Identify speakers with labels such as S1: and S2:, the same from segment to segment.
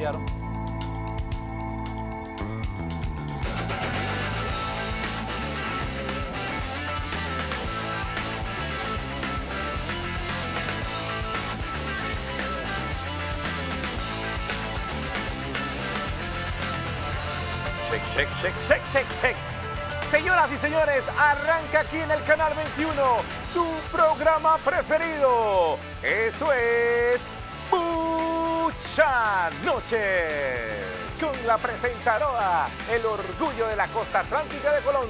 S1: hackearon. Check. Señoras y señores, arranca aquí en el Canal 21 su programa preferido. Esto es Mucha Noche, con la presentadora, el orgullo de la costa atlántica de Colón.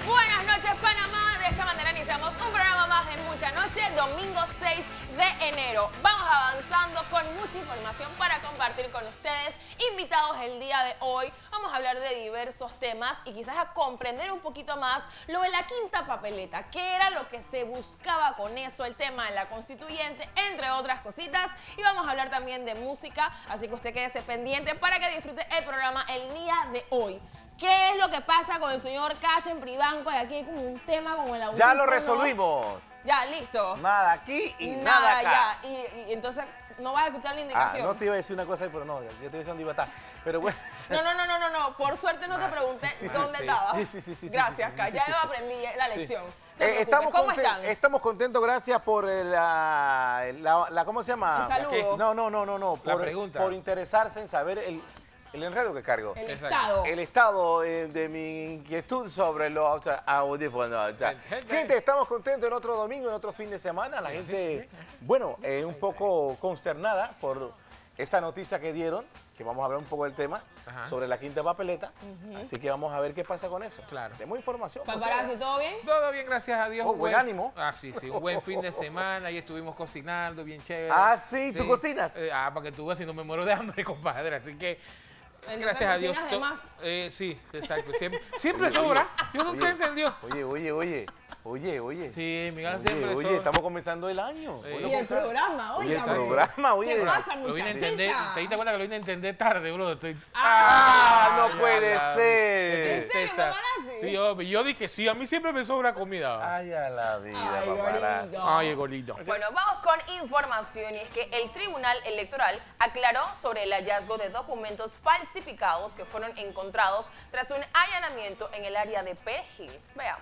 S2: Buenas noches, Panamá. De esta manera iniciamos un programa más de Mucha Noche, domingo 6 de enero. Vamos avanzando con mucha información para compartir con ustedes. Invitados el día de hoy, vamos a hablar de diversos temas y quizás a comprender un poquito más lo de la quinta papeleta, qué era lo que se buscaba con eso, el tema de la constituyente, entre otras cositas. Y vamos a hablar también de música, así que usted quédese pendiente para que disfrute el programa el día de hoy. ¿Qué es lo que pasa con el señor Cash en Privanco? Y aquí hay como un tema como el audífono.
S1: Ya lo resolvimos.
S2: Ya, listo.
S1: Nada aquí y nada acá.
S2: Ya. Y entonces no vas a escuchar la indicación.
S1: No te iba a decir una cosa, pero no, yo te iba a decir dónde iba a estar. Pero bueno.
S2: No. Por suerte no te pregunté dónde estabas.
S1: Sí.
S2: Gracias, Cash. Ya yo aprendí la lección.
S1: ¿Cómo están? Estamos contentos, gracias por ¿cómo se llama?
S2: El saludo.
S1: No. Por interesarse en saber el enredo que cargo.
S2: El estado.
S1: El estado de mi inquietud sobre los audífonos. Gente, estamos contentos en otro domingo, en otro fin de semana. La gente, bueno, un poco consternada por esa noticia que dieron, que vamos a hablar un poco del tema, sobre la quinta papeleta. Así que vamos a ver qué pasa con eso.
S3: Claro.
S1: Tenemos información.
S2: Paparazzi, ¿todo bien?
S3: Todo bien, gracias a Dios.
S1: Buen ánimo.
S3: Sí, un buen fin de semana. Y estuvimos cocinando, bien chévere.
S1: Sí, ¿tú cocinas?
S3: Para que tú veas si no me muero de hambre, compadre. Así que...
S2: Entonces,
S3: gracias a Dios.
S2: ¿cocinas de más?
S3: Sí, exacto. Siempre sobra. Yo nunca he entendido.
S1: Oye.
S3: Sí, Miguel siempre sobra.
S1: Estamos comenzando el año.
S2: Y el programa, oye. ¿Qué pasa,
S3: Lo vine a
S2: muchachita?
S3: entender. ¿Te diste cuenta que lo vine a entender tarde, bro?
S1: No puede ser.
S2: ¿En serio, paparazzi?
S3: Sí, yo dije sí. A mí siempre me sobra comida.
S1: Ay, a la vida,
S2: Ay,
S1: paparazzi.
S2: gordito.
S3: Ay, golito.
S2: Bueno, vamos con información y es que el Tribunal Electoral aclaró sobre el hallazgo de documentos falsificados que fueron encontrados tras un allanamiento en el área de Perejil. Veamos.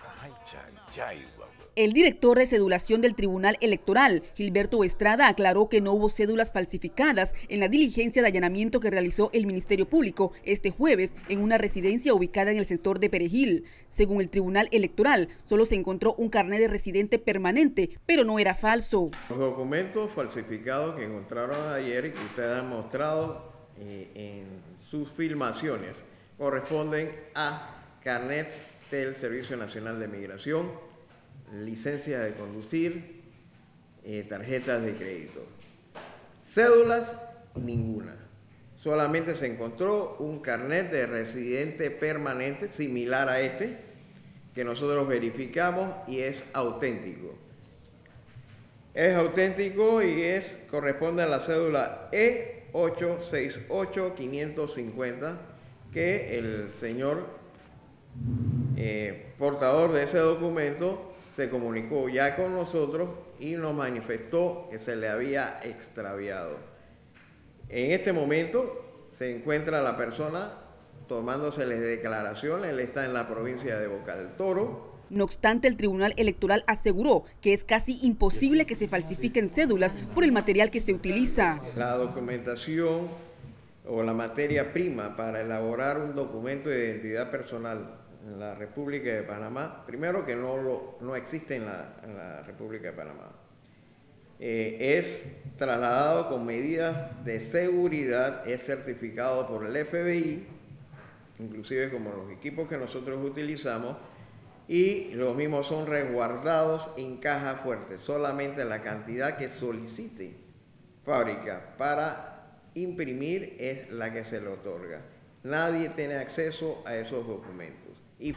S4: El director de cedulación del Tribunal Electoral, Gilberto Estrada, aclaró que no hubo cédulas falsificadas en la diligencia de allanamiento que realizó el Ministerio Público este jueves en una residencia ubicada en el sector de Perejil. Según el Tribunal Electoral, solo se encontró un carnet de residente permanente, pero no era falso.
S5: Los documentos falsificados que encontraron ayer y que ustedes han mostrado en sus filmaciones corresponden a carnets del Servicio Nacional de Migración, licencias de conducir, tarjetas de crédito. Cédulas, ninguna. Solamente se encontró un carnet de residente permanente similar a este, que nosotros verificamos y es auténtico. Es auténtico y corresponde a la cédula E868550 que el señor portador de ese documento se comunicó ya con nosotros y nos manifestó que se le había extraviado. En este momento se encuentra la persona tomándosele declaración. Él está en la provincia de Boca del Toro.
S4: No obstante, el Tribunal Electoral aseguró que es casi imposible que se falsifiquen cédulas por el material que se utiliza.
S5: La documentación o la materia prima para elaborar un documento de identidad personal en la República de Panamá, primero que no existe en la República de Panamá, es trasladado con medidas de seguridad, es certificado por el FBI, inclusive como los equipos que nosotros utilizamos, y los mismos son resguardados en caja fuerte, solamente la cantidad que solicite fábrica para imprimir es la que se le otorga. Nadie tiene acceso a esos documentos.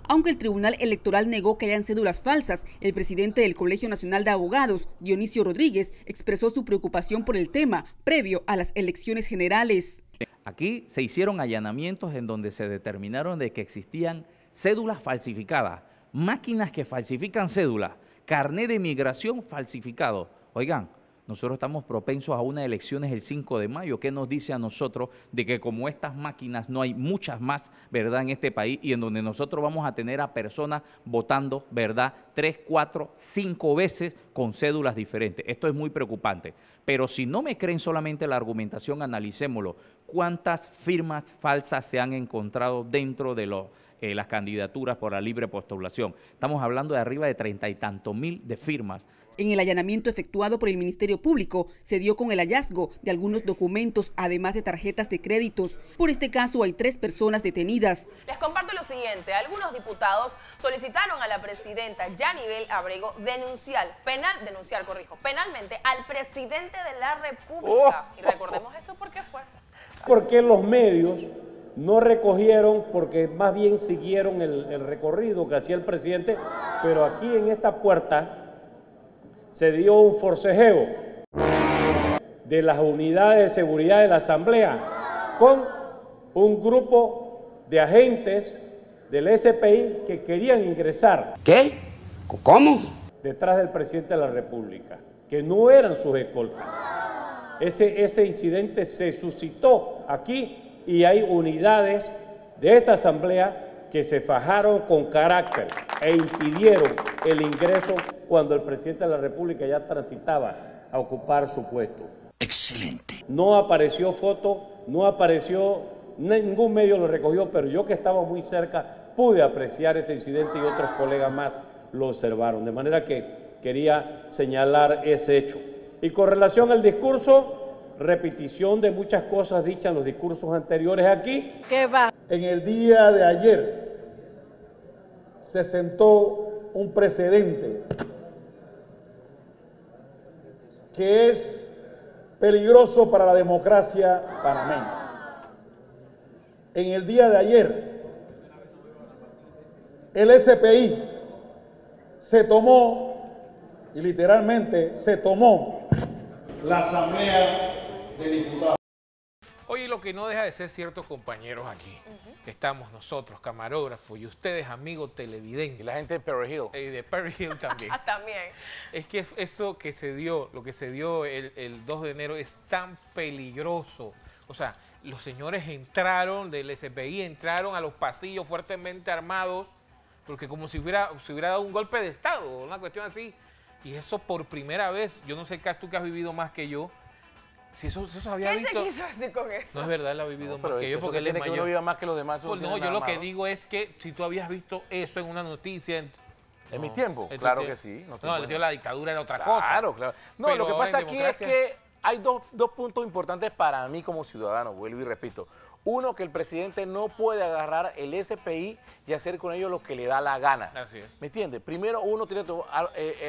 S4: Aunque el Tribunal Electoral negó que hayan cédulas falsas, el presidente del Colegio Nacional de Abogados, Dionisio Rodríguez, expresó su preocupación por el tema previo a las elecciones generales.
S6: Aquí se hicieron allanamientos en donde se determinaron de que existían cédulas falsificadas, máquinas que falsifican cédulas, carnet de migración falsificado. Oigan, nosotros estamos propensos a unas elecciones el 5 de mayo. ¿Qué nos dice a nosotros de que como estas máquinas no hay muchas más, ¿verdad?, en este país, y en donde nosotros vamos a tener a personas votando, ¿verdad?, 3, 4, 5 veces con cédulas diferentes? Esto es muy preocupante. Pero si no me creen solamente la argumentación, analicémoslo. ¿Cuántas firmas falsas se han encontrado dentro de las candidaturas por la libre postulación? Estamos hablando de arriba de 30 y tantos mil de firmas.
S4: En el allanamiento efectuado por el Ministerio Público, se dio con el hallazgo de algunos documentos, además de tarjetas de créditos. Por este caso hay 3 personas detenidas.
S2: Les comparto lo siguiente. Algunos diputados solicitaron a la presidenta Yanibel Abrego denunciar penalmente al presidente de la República. Y recordemos esto porque fue.
S7: Porque los medios no recogieron, porque más bien siguieron el recorrido que hacía el presidente, pero aquí en esta puerta se dio un forcejeo de las unidades de seguridad de la Asamblea con un grupo de agentes del SPI que querían ingresar.
S8: ¿Qué? ¿Cómo?
S7: Detrás del presidente de la República, que no eran sus escoltas. Ese incidente se suscitó aquí y hay unidades de esta Asamblea que se fajaron con carácter e impidieron el ingreso cuando el presidente de la República ya transitaba a ocupar su puesto.
S8: Excelente.
S7: No apareció foto, no apareció, ningún medio lo recogió, pero yo que estaba muy cerca pude apreciar ese incidente y otros colegas más lo observaron. De manera que quería señalar ese hecho. Y con relación al discurso, repetición de muchas cosas dichas en los discursos anteriores aquí.
S9: ¿Qué va?
S10: En el día de ayer se sentó un precedente que es peligroso para la democracia panameña. En el día de ayer, el SPI se tomó, y literalmente se tomó, la Asamblea de Diputados.
S3: Oye, lo que no deja de ser cierto, compañeros, aquí, que estamos nosotros, camarógrafos, y ustedes, amigos televidentes.
S1: Y la gente de Perry Hill.
S3: Y de Perry Hill también.
S2: También.
S3: Es que eso que se dio, lo que se dio el 2 de enero es tan peligroso. O sea, los señores entraron del SPI, entraron a los pasillos fuertemente armados, porque como si hubiera dado un golpe de Estado, una cuestión así. Y eso por primera vez, yo no sé, tú que has vivido más que yo, si eso se había visto.
S2: ¿Qué te quiso decir con eso?
S3: No es verdad, él ha vivido más que yo,
S1: porque él es mayor. Que uno viva más que los demás.
S3: Pues no, yo lo que digo es que si tú habías visto eso en una noticia.
S1: ¿En mi tiempo? Claro que sí.
S3: No, la dictadura era otra cosa.
S1: Claro, claro. No, pero lo que pasa aquí es que hay dos puntos importantes para mí como ciudadano, vuelvo y repito. Uno, que el presidente no puede agarrar el SPI y hacer con ellos lo que le da la gana.
S3: Así es.
S1: ¿Me entiendes? Primero, uno tiene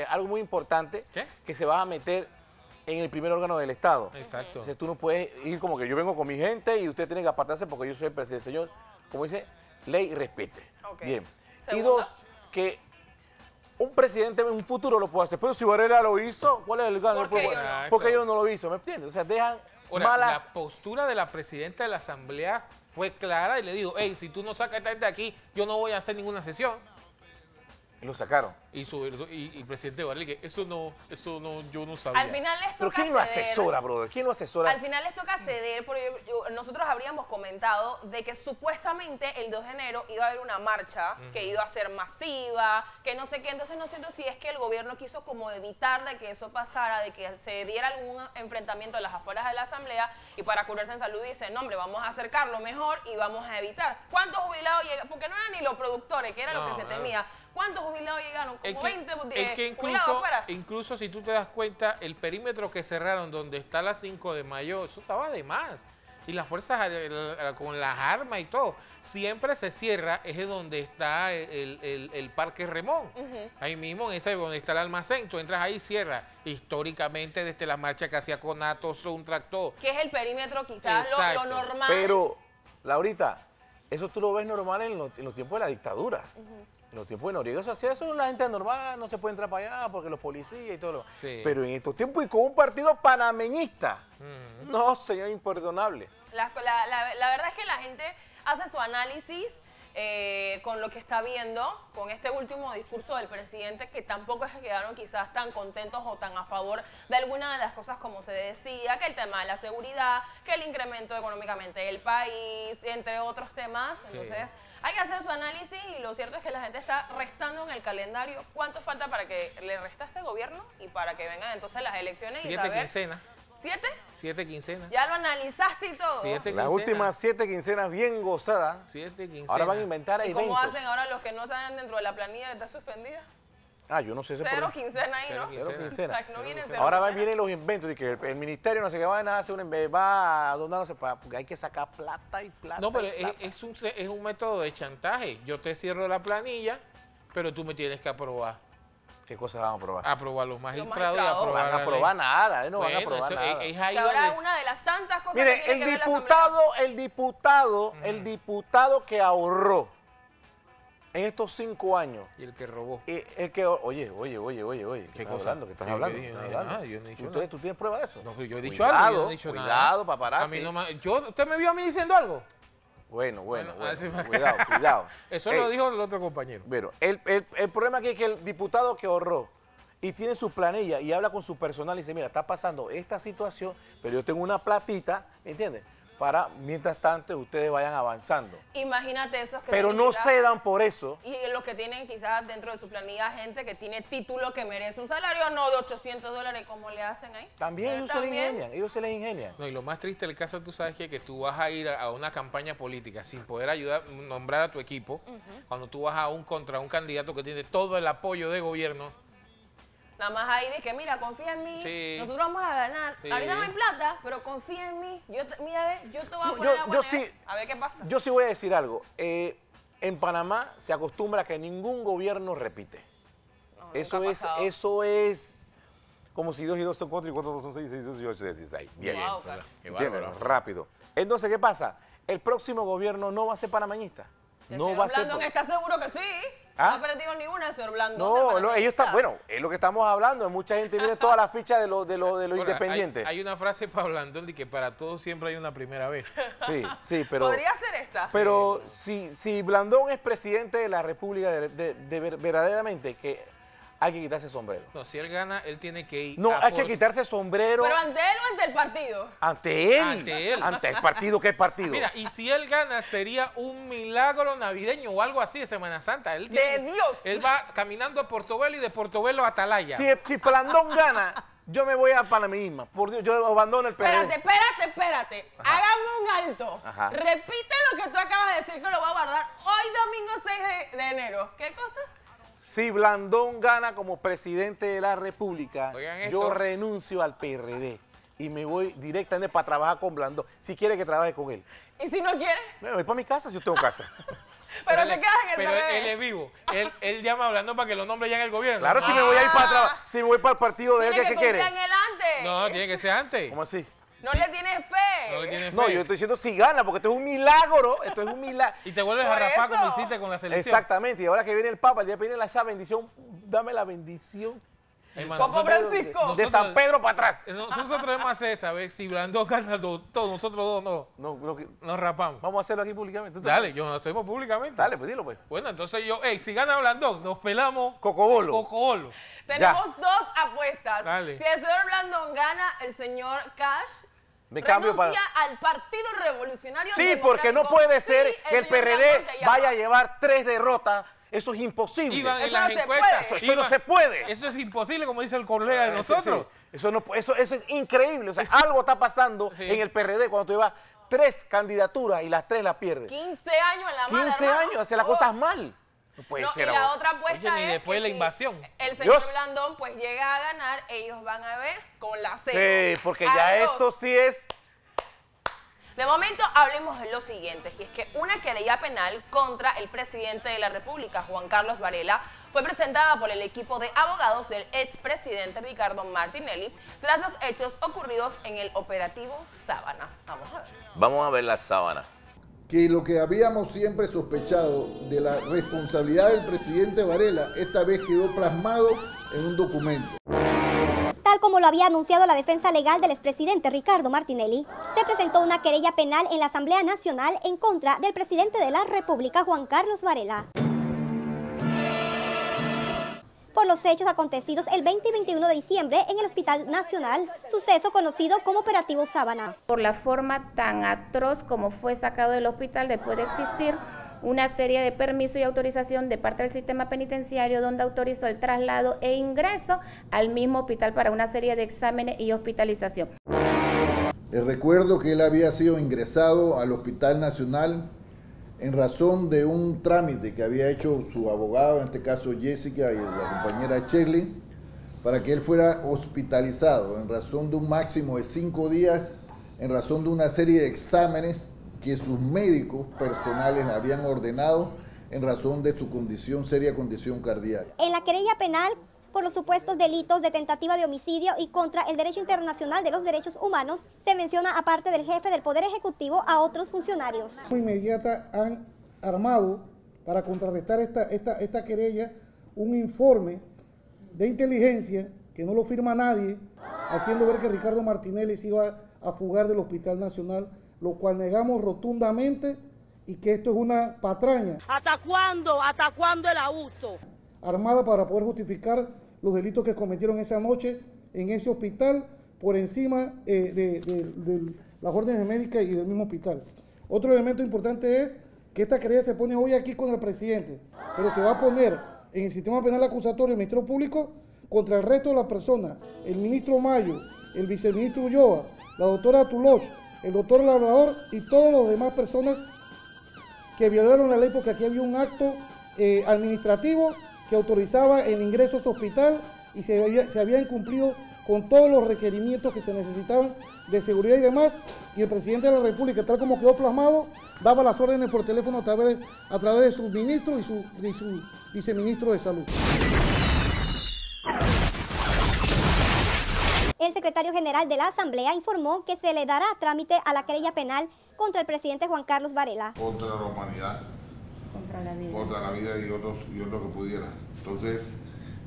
S1: algo muy importante.
S3: ¿Qué?
S1: Que se va a meter en el primer órgano del Estado.
S3: Exacto.
S1: Entonces tú no puedes ir como que yo vengo con mi gente y usted tiene que apartarse porque yo soy el presidente. Señor, como dice, ley y respete.
S2: Okay.
S1: Bien.
S2: Segundo.
S1: Y 2, que un presidente en un futuro lo puede hacer. Pero si Varela lo hizo, ¿cuál es el gano? Porque ellos no lo hizo, ¿me entiendes? O sea, dejan malas...
S3: La postura de la presidenta de la Asamblea fue clara y le dijo, hey, si tú no sacas esta gente de aquí, yo no voy a hacer ninguna sesión.
S1: Y lo sacaron.
S3: Y el presidente Varela, que eso no, yo no sabía.
S2: Al final les toca
S1: ¿Pero quién lo asesora, brother? ¿Quién lo asesora?
S2: Al final les toca ceder, porque nosotros habríamos comentado de que supuestamente el 2 de enero iba a haber una marcha que iba a ser masiva, que no sé qué. Entonces no sé si es que el gobierno quiso como evitar de que eso pasara, de que se diera algún enfrentamiento en las afueras de la Asamblea, y para curarse en salud dicen, no hombre, vamos a acercarlo mejor y vamos a evitar. ¿Cuántos jubilados llegan? Porque no eran ni los productores, que era lo que se temía. ¿Cuántos jubilados llegaron? Como 20 jubilados afuera.
S3: Incluso si tú te das cuenta, el perímetro que cerraron donde está la 5 de mayo, eso estaba de más. Y las fuerzas con las armas y todo. Siempre se cierra, es donde está el Parque Remón. Ahí mismo, en ese donde está el almacén. Tú entras ahí y cierras. Históricamente, desde la marcha que hacía Conato, Soundtrack, todo.
S2: Que es el perímetro quizás lo normal.
S1: Pero, Laurita, eso tú lo ves normal en los tiempos de la dictadura. En los tiempos de Noriega se hacía eso, la gente normal no se puede entrar para allá porque los policías y todo lo...
S3: Sí.
S1: Pero en estos tiempos y con un partido panameñista, no, señor, imperdonable.
S2: La verdad es que la gente hace su análisis con lo que está viendo, con este último discurso del presidente, que tampoco es que quedaron quizás tan contentos o tan a favor de alguna de las cosas como se decía, que el tema de la seguridad, que el incremento económicamente del país, entre otros temas. Entonces, hay que hacer su análisis y lo cierto es que la gente está restando en el calendario. ¿Cuánto falta para que le resta a este gobierno y para que vengan entonces las elecciones?
S3: 7 quincenas.
S2: ¿7?
S3: 7 quincenas.
S2: Ya lo analizaste y todo.
S3: 7 quincenas.
S1: Las últimas 7 quincenas bien gozadas.
S3: 7 quincenas.
S1: Ahora van a inventar
S2: ¿Y
S1: eventos.
S2: cómo hacen ahora los que no están dentro de la planilla que está suspendida?
S1: Ah, yo no sé ese
S2: Cero
S1: problema.
S2: quincena ahí, ¿no?
S1: Cero quincena.
S2: No vienen cero
S1: Ahora
S2: quincena.
S1: vienen los inventos de que el ministerio no sé qué va a hacer, va a donar, no sé, porque hay que sacar plata y plata.
S3: No, pero
S1: y plata.
S3: es un método de chantaje. Yo te cierro la planilla, pero tú me tienes que aprobar.
S1: ¿Qué cosas van a aprobar?
S3: Aprobar los magistrados y
S2: magistrados.
S1: No
S3: aprobar
S1: van a
S3: la
S1: aprobar
S3: ley.
S1: nada, no van a
S3: Bueno,
S1: aprobar
S3: eso
S1: nada.
S3: es ahí
S2: Que ahora
S3: donde-
S2: una de las tantas cosas que
S1: Mire,
S2: tiene que ver la
S1: el diputado que ahorró en estos 5 años.
S3: Y el que robó.
S1: El que, oye, ¿qué estás
S3: cosa?
S1: hablando? ¿Qué estás
S3: Yo
S1: hablando?
S3: dije,
S1: ¿Qué
S3: no
S1: estás
S3: dije
S1: hablando?
S3: nada, yo no he dicho
S1: ¿Usted-
S3: nada.
S1: ¿Tú tienes prueba de eso?
S3: No, pero yo he dicho
S1: Cuidado,
S3: algo, yo no he dicho nada.
S1: cuidado, paparazzi.
S3: A mí no ¿Usted me vio a mí diciendo algo?
S1: Bueno,
S3: así va.
S1: cuidado.
S3: Eso
S1: Ey,
S3: lo dijo el otro compañero.
S1: Bueno, el problema aquí es que el diputado que ahorró y tiene su planilla y habla con su personal y dice, mira, está pasando esta situación, pero yo tengo una platita, ¿entiendes? Para, mientras tanto, ustedes vayan avanzando.
S2: Imagínate esos que
S1: Pero
S2: tienen
S1: no
S2: quizás-
S1: cedan por eso.
S2: Y los que tienen quizás dentro de su planilla gente que tiene título que merece un salario no de $800, ¿cómo le hacen ahí?
S1: También ellos se les ingenian.
S3: No, y lo más triste del caso, tú sabes que tú vas a ir a una campaña política sin poder ayudar, nombrar a tu equipo, cuando tú vas contra un candidato que tiene todo el apoyo de gobierno.
S2: Nada más ahí de que, mira, confía en mí,
S3: Sí.
S2: nosotros vamos a ganar.
S3: Sí.
S2: Ahorita no hay plata, pero confía en mí. Mira, ve, yo te voy a
S1: Yo-
S2: poner
S1: yo
S2: agua
S1: sí-
S2: nevera, a ver qué pasa.
S1: Yo sí voy a decir algo. En Panamá se acostumbra a que ningún gobierno repite.
S2: No,
S1: Eso
S2: nunca ha
S1: es,
S2: pasado.
S1: eso es como si 2 y 2 son 4 y 4 son 6, 6 y 8 es 16. Bien,
S2: Wow,
S1: bien.
S3: qué
S1: ¿Entiendes?
S3: bárbaro.
S1: Rápido. Entonces, ¿qué pasa? El próximo gobierno no va a ser panameñista.
S2: El
S1: No
S2: señor
S1: va a ser.
S2: Blandón está seguro que sí.
S1: ¿Ah?
S2: No ha perdido ninguna, señor Blandón.
S1: No, ellos están, bueno, es lo que estamos hablando. Mucha gente viene todas las fichas de los
S3: Bueno,
S1: independientes.
S3: Hay una frase para Blandón de que para todos siempre hay una primera vez.
S1: Sí, pero.
S2: Podría ser esta.
S1: Pero si Blandón es presidente de la República, verdaderamente que hay que quitarse sombrero.
S3: No, si él gana, él tiene que ir.
S1: No,
S3: a
S1: hay que
S3: por-
S1: quitarse sombrero
S2: ¿Pero ante él o ante el partido?
S1: ante él.
S3: Ante él.
S1: Ante el partido, ¿qué partido?
S3: Mira, y si él gana, sería un milagro navideño o algo así de Semana Santa. Él
S2: ¡De Dios!
S3: Él va caminando a Portobelo y de Portobelo a Atalaya.
S1: Si Blandón gana, yo me voy a Panameísma. Por Dios, yo abandono el PRD.
S2: Espérate. Hágame un alto.
S1: Ajá.
S2: Repite lo que tú acabas de decir que lo voy a guardar hoy domingo 6 de enero. ¿Qué cosa?
S1: Si Blandón gana como presidente de la República,
S3: Oigan
S1: yo
S3: esto.
S1: renuncio al PRD y me voy directamente para trabajar con Blandón. Si quiere que trabaje con él.
S2: ¿Y si no quiere?
S1: Me voy para mi casa si yo tengo casa.
S2: Pero te quedas en el
S3: Pero
S2: PRD.
S3: él es vivo. Él llama hablando para que lo nombre ya en el gobierno.
S1: Claro, si me voy a ir para trabajar, si me voy para el partido de él,
S2: Tiene
S1: ¿qué
S2: que
S1: quiere?
S2: confiar en él antes.
S3: No, tiene que ser antes.
S1: ¿Cómo así?
S2: No le tienes fe.
S3: No le tiene fe.
S1: No, yo estoy diciendo si gana, porque esto es un milagro. Esto es un milagro.
S3: Y te vuelves a
S2: Por
S3: rapar como
S2: eso.
S3: hiciste con la selección.
S1: Exactamente. Y ahora que viene el Papa, el día que viene esa bendición, dame la bendición.
S3: Hermano,
S2: Papa Francisco.
S1: De San Pedro para atrás.
S3: Nosotros debemos hacer esa vez. Si Blandón gana todos, nosotros dos no.
S1: No,
S3: Nos rapamos.
S1: vamos a hacerlo aquí públicamente. ¿Tú te-
S3: Dale, yo lo hacemos públicamente.
S1: Dale, pues dilo pues.
S3: Bueno, entonces si gana Blandón, nos pelamos
S1: Cocobolo.
S3: Cocobolo.
S2: Tenemos dos apuestas.
S3: Dale.
S2: Si el señor Blandón gana, el señor Cash
S1: Me cambio para...
S2: renuncia al Partido Revolucionario
S1: Sí, porque no
S2: Democrático.
S1: puede ser
S2: Sí,
S1: que el
S2: señor
S1: PRD
S2: Blandón te llama.
S1: vaya a llevar 3 derrotas. Eso es imposible.
S3: Iban en
S2: Eso
S3: las
S2: no se
S3: encuestas.
S2: puede.
S1: Eso no se puede.
S3: Eso es imposible, como dice el colega de nosotros.
S1: Sí. Eso es increíble. O sea, algo está pasando
S3: Sí.
S1: en el PRD cuando tú llevas 3 candidaturas y las 3 las pierdes.
S2: 15 años en la mano.
S1: 15 años, hace las cosas mal. No puede
S2: No,
S1: ser.
S2: y la
S1: ahora.
S2: otra apuesta
S3: Oye, ni
S2: es
S3: después
S2: que
S3: de la
S2: si
S3: invasión.
S2: el señor
S1: Dios.
S2: Blandón pues llega a ganar, ellos van a ver con la cero.
S1: Sí, porque ya
S2: Adiós.
S1: esto sí es...
S2: De momento hablemos de lo siguiente, y es que una querella penal contra el presidente de la República, Juan Carlos Varela, fue presentada por el equipo de abogados del expresidente Ricardo Martinelli tras los hechos ocurridos en el operativo Sábana. Vamos a ver.
S1: Vamos a ver la sábana.
S10: Que lo que habíamos siempre sospechado de la responsabilidad del presidente Varela, esta vez quedó plasmado en un documento.
S9: Tal como lo había anunciado la defensa legal del expresidente Ricardo Martinelli, se presentó una querella penal en la Asamblea Nacional en contra del presidente de la República, Juan Carlos Varela, por los hechos acontecidos el 20 y 21 de diciembre en el Hospital Nacional, suceso conocido como Operativo Sábana.
S11: Por la forma tan atroz como fue sacado del hospital después de existir una serie de permisos y autorización de parte del sistema penitenciario, donde autorizó el traslado e ingreso al mismo hospital para una serie de exámenes y hospitalización.
S10: Les recuerdo que él había sido ingresado al Hospital Nacional en razón de un trámite que había hecho su abogado, en este caso Jessica y la compañera Shirley, para que él fuera hospitalizado en razón de un máximo de 5 días, en razón de una serie de exámenes que sus médicos personales habían ordenado en razón de su condición, seria condición cardíaca.
S9: En la querella penal por los supuestos delitos de tentativa de homicidio y contra el derecho internacional de los derechos humanos, se menciona, aparte del jefe del Poder Ejecutivo, a otros funcionarios.
S12: Inmediata han armado, para contrarrestar esta querella, un informe de inteligencia que no lo firma nadie, haciendo ver que Ricardo Martinelli se iba a fugar del Hospital Nacional, lo cual negamos rotundamente, y que esto es una patraña.
S13: ¿Hasta cuándo? ¿Hasta cuándo el abuso?
S12: Armada para poder justificar los delitos que cometieron esa noche en ese hospital, por encima de las órdenes médicas y del mismo hospital. Otro elemento importante es que esta querella se pone hoy aquí contra el presidente, pero se va a poner en el sistema penal acusatorio del Ministerio Público contra el resto de las personas: el ministro Mayo, el viceministro Ulloa, la doctora Tuloch, el doctor Labrador y todas las demás personas que violaron la ley, porque aquí había un acto administrativo que autorizaba el ingreso a ese hospital y se había incumplido con todos los requerimientos que se necesitaban de seguridad y demás, y el presidente de la República, tal como quedó plasmado, daba las órdenes por teléfono a través de sus ministros y su viceministro de Salud.
S9: El secretario general de la Asamblea informó que se le dará trámite a la querella penal contra el presidente Juan Carlos Varela.
S14: Contra la humanidad, contra la vida y otros que pudieran. Entonces,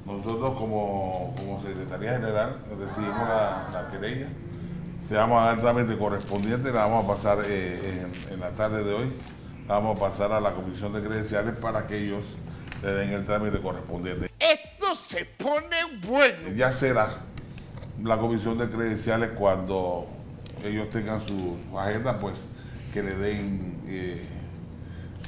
S14: nosotros como Secretaría General recibimos la querella, le vamos a dar el trámite correspondiente, la vamos a pasar en la tarde de hoy, la vamos a pasar a la Comisión de Credenciales para que ellos le den el trámite correspondiente.
S8: Esto se pone bueno.
S14: Ya será la Comisión de Credenciales, cuando ellos tengan su agenda, pues que le den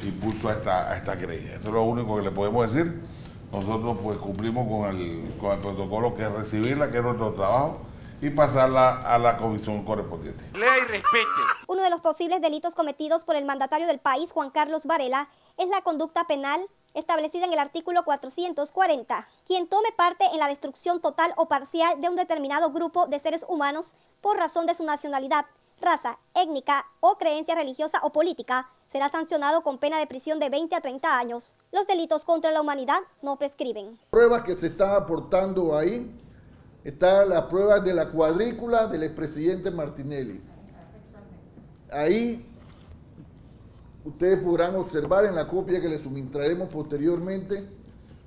S14: impulso a esta querella. Eso es lo único que le podemos decir. Nosotros pues cumplimos con el protocolo, que es recibirla, que es nuestro trabajo, y pasarla a la comisión correspondiente.
S8: Lea y respete.
S9: Uno de los posibles delitos cometidos por el mandatario del país, Juan Carlos Varela, es la conducta penal establecida en el artículo 440. Quien tome parte en la destrucción total o parcial de un determinado grupo de seres humanos por razón de su nacionalidad, raza, étnica o creencia religiosa o política, será sancionado con pena de prisión de 20 a 30 años. Los delitos contra la humanidad no prescriben.
S10: Pruebas que se están aportando ahí, están las pruebas de la cuadrícula del expresidente Martinelli. Ahí ustedes podrán observar en la copia que les suministraremos posteriormente,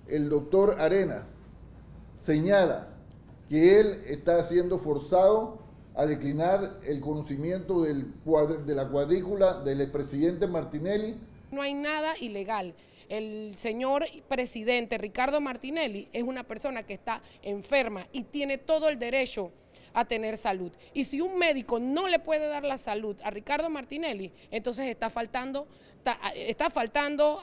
S10: el doctor Arena señala que él está siendo forzado a declinar el conocimiento de la cuadrícula del expresidente Martinelli.
S15: No hay nada ilegal. El señor presidente Ricardo Martinelli es una persona que está enferma y tiene todo el derecho a tener salud. Y si un médico no le puede dar la salud a Ricardo Martinelli, entonces está faltando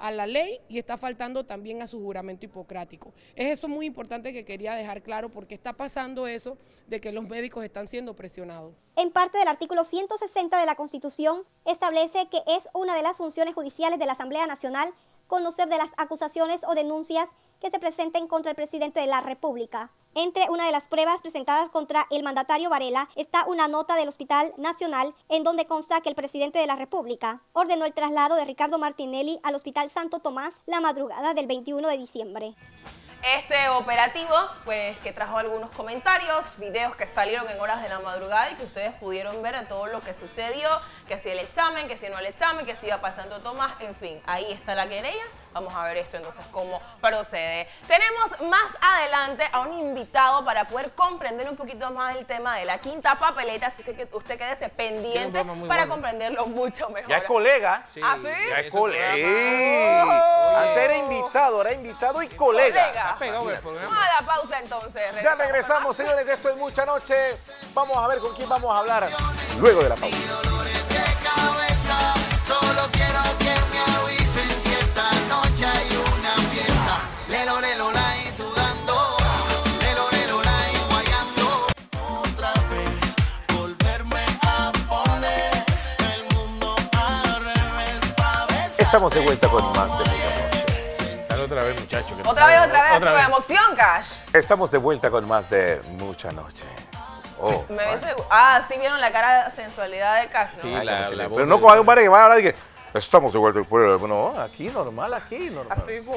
S15: a la ley y está faltando también a su juramento hipocrático. Es eso muy importante que quería dejar claro, porque está pasando eso de que los médicos están siendo presionados.
S9: En parte del artículo 160 de la Constitución, establece que es una de las funciones judiciales de la Asamblea Nacional conocer de las acusaciones o denuncias que se presenten contra el presidente de la República. Entre una de las pruebas presentadas contra el mandatario Varela está una nota del Hospital Nacional en donde consta que el presidente de la República ordenó el traslado de Ricardo Martinelli al Hospital Santo Tomás la madrugada del 21 de diciembre.
S2: Este operativo, pues, que trajo algunos comentarios, videos que salieron en horas de la madrugada y que ustedes pudieron ver a todo lo que sucedió, que si el examen, que si no el examen, que si iba pasando Tomás, en fin, ahí está la querella. Vamos a ver esto entonces cómo procede. Tenemos más adelante a un invitado para poder comprender un poquito más el tema de la quinta papeleta, así que usted quédese pendiente para comprenderlo mucho mejor.
S1: Ya es colega.
S2: Sí. ¿Ah, sí?
S1: Ya es colega. Antes era invitado y colega.
S2: Vamos a la pausa entonces.
S1: Ya regresamos, señores, esto es Mucha Noche. Vamos a ver con quién vamos a hablar luego de la pausa.
S16: Solo quiero que me avisen si esta noche hay una fiesta. Lelo, lelo, la y sudando. Lelo, lelo, la y guayando. Otra vez volverme a poner el mundo al revés.
S1: Estamos de vuelta con más de Mucha Noche.
S3: Dale otra vez, muchacho.
S2: Otra vez, con emoción, Cash.
S1: Estamos de vuelta con más de Mucha Noche. Oh,
S2: sí vieron la cara de sensualidad de Cash, ¿no?
S3: Sí, la voz.
S1: Pero no como hay un padre que va a hablar y que estamos de vuelta. No, aquí normal.
S2: Así,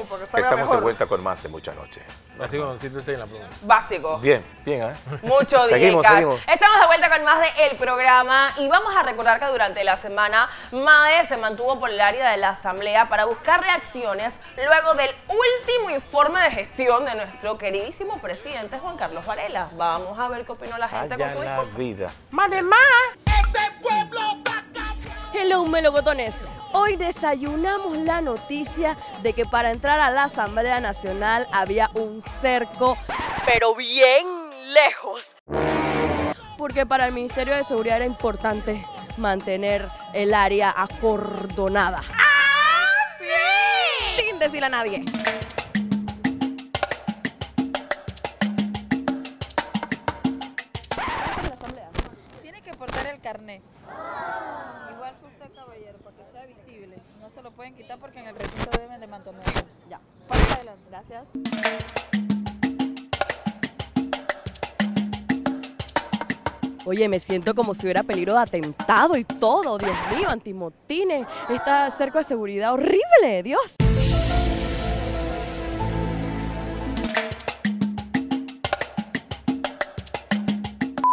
S2: porque
S1: estamos de vuelta con más de Mucha Noche.
S3: Así como siéntese en la pluma.
S2: Básico.
S1: Bien, ¿eh?
S2: Mucho
S1: seguimos.
S2: Estamos de vuelta con más de El Programa y vamos a recordar que durante la semana MADE se mantuvo por el área de la Asamblea para buscar reacciones luego del último informe de gestión de nuestro queridísimo presidente Juan Carlos Varela. Vamos a ver qué opinó la gente con su discurso.
S1: Vida.
S13: ¡Además! ¡Este pueblo saca!
S17: Hello, melocotones. Hoy desayunamos la noticia de que para entrar a la Asamblea Nacional había un cerco, pero bien lejos. Porque para el Ministerio de Seguridad era importante mantener el área acordonada.
S13: ¡Ah, sí!
S17: Sin decirle a nadie.
S18: Tiene que portar el carnet. Igual que usted, caballero, para que sea visible. No se lo pueden quitar porque en el recinto deben de mantenerlo. Ya, pasa adelante. Gracias.
S17: Oye, me siento como si hubiera peligro de atentado y todo. Dios mío, antimotines. Este cerco de seguridad horrible, Dios.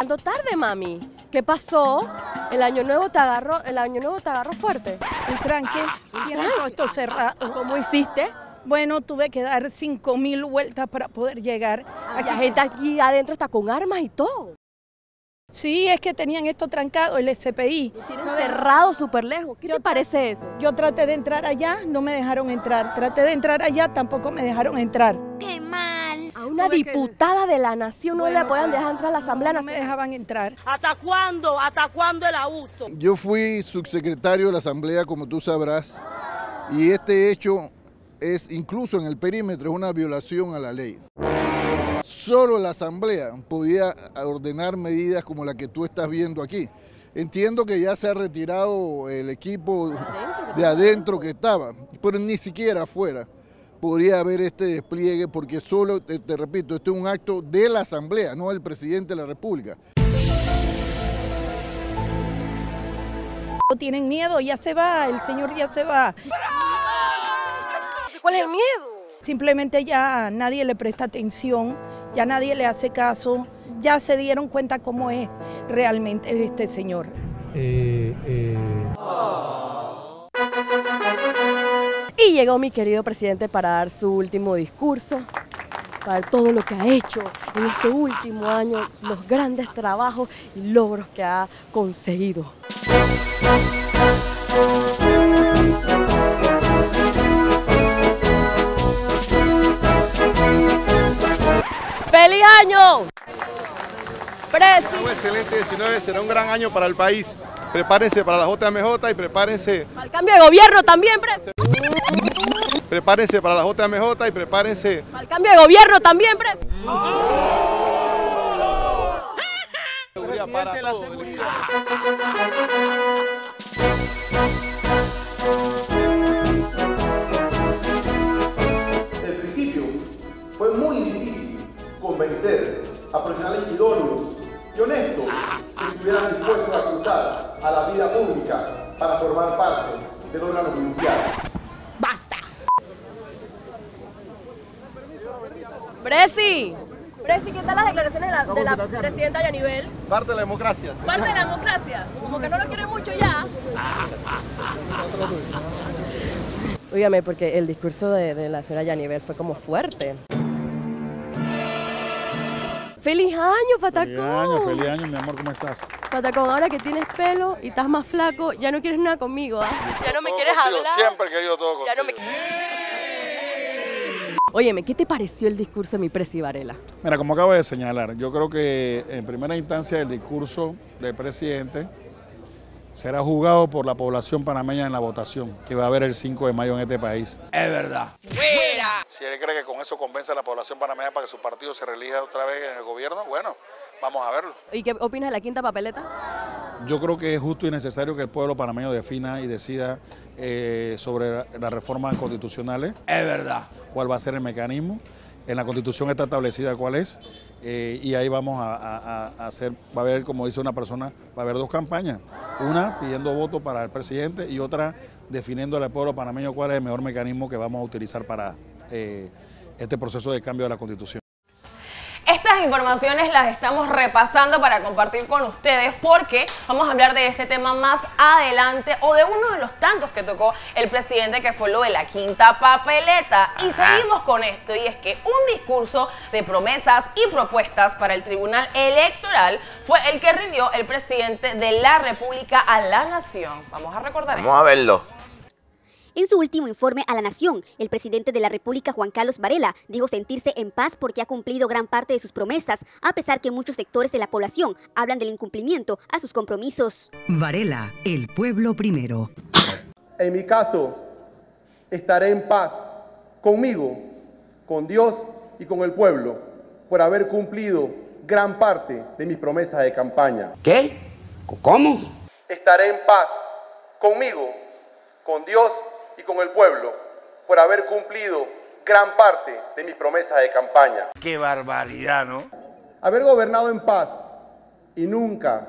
S17: Ando tarde, mami. ¿Qué pasó? El año nuevo te agarró fuerte.
S19: Un tranque, tiene todo esto cerrado.
S17: ¿Cómo hiciste?
S19: Bueno, tuve que dar 5.000 vueltas para poder llegar.
S17: La gente aquí adentro está con armas y todo.
S19: Sí, es que tenían esto trancado, el SPI.
S17: Tienen cerrado súper lejos. ¿Qué te parece eso?
S19: Yo traté de entrar allá, no me dejaron entrar. Traté de entrar allá, tampoco me dejaron entrar.
S17: ¡Qué mal! A una diputada de la nación no le puedan dejar entrar a la Asamblea Nacional.
S19: No me dejaban entrar.
S13: ¿Hasta cuándo? ¿Hasta cuándo el abuso?
S10: Yo fui subsecretario de la Asamblea, como tú sabrás, y este hecho es incluso en el perímetro, es una violación a la ley. Solo la Asamblea podía ordenar medidas como la que tú estás viendo aquí. Entiendo que ya se ha retirado el equipo de adentro que estaba, pero ni siquiera afuera podría haber este despliegue porque solo, te repito, esto es un acto de la Asamblea, no del presidente de la República.
S19: Tienen miedo, ya se va, el señor ya se va.
S17: ¿Cuál es el miedo?
S19: Simplemente ya nadie le presta atención, ya nadie le hace caso, ya se dieron cuenta cómo es realmente este señor.
S17: Y llegó mi querido presidente para dar su último discurso, para todo lo que ha hecho en este último año, los grandes trabajos y logros que ha conseguido. ¡Feliz año!
S20: Un excelente 19, será un gran año para el país. Prepárense para la JMJ y prepárense...
S17: Al cambio de gobierno también, preso.
S20: Prepárense para la JMJ y prepárense...
S17: Al cambio de gobierno también, preso.
S20: Para todo.
S21: Desde el principio fue muy difícil convencer a profesionales idóneos y honestos que estuvieran dispuestos a cruzar a la vida pública para formar parte del órgano judicial.
S17: ¡Basta! Presi, ¿qué tal las declaraciones de la presidenta Yanivel?
S20: Parte de la democracia.
S17: Parte de la democracia. Como que no lo quiere mucho ya. Óigame, porque el discurso de la señora Yanivel fue como fuerte. ¡Feliz año, Patacón!
S20: Feliz año, mi amor, ¿cómo estás?
S17: Patacón, ahora que tienes pelo y estás más flaco, ya no quieres nada conmigo, ¿ah? Ya no me quieres hablar.
S20: Siempre he querido todo contigo.
S17: Ya no me... Óyeme, ¿qué te pareció el discurso de mi presi Varela?
S20: Mira, como acabo de señalar, yo creo que en primera instancia el discurso del presidente será juzgado por la población panameña en la votación que va a haber el 5 de mayo en este país.
S8: Es verdad. ¡Fuera!
S20: Si él cree que con eso convence a la población panameña para que su partido se reelija otra vez en el gobierno, bueno, vamos a verlo.
S17: ¿Y qué opinas de la quinta papeleta?
S20: Yo creo que es justo y necesario que el pueblo panameño defina y decida sobre las reformas constitucionales.
S8: Es verdad.
S20: ¿Cuál va a ser el mecanismo? En la Constitución está establecida cuál es, y ahí vamos a hacer, va a haber, como dice una persona, va a haber dos campañas. Una pidiendo voto para el presidente y otra definiéndole al pueblo panameño cuál es el mejor mecanismo que vamos a utilizar para este proceso de cambio de la Constitución.
S2: Estas informaciones las estamos repasando para compartir con ustedes porque vamos a hablar de este tema más adelante o de uno de los tantos que tocó el presidente, que fue lo de la quinta papeleta. Y seguimos con esto, y es que un discurso de promesas y propuestas para el Tribunal Electoral fue el que rindió el presidente de la República a la Nación. Vamos a recordar esto.
S1: Vamos a verlo.
S9: En su último informe a la Nación, el presidente de la República, Juan Carlos Varela, dijo sentirse en paz porque ha cumplido gran parte de sus promesas, a pesar que muchos sectores de la población hablan del incumplimiento a sus compromisos.
S5: Varela, el pueblo primero.
S21: En mi caso, estaré en paz conmigo, con Dios y con el pueblo, por haber cumplido gran parte de mis promesas de campaña.
S8: ¿Qué? ¿Cómo?
S21: Estaré en paz conmigo, con Dios y con el pueblo, por haber cumplido gran parte de mis promesas de campaña.
S8: ¡Qué barbaridad!, ¿no?
S21: Haber gobernado en paz y nunca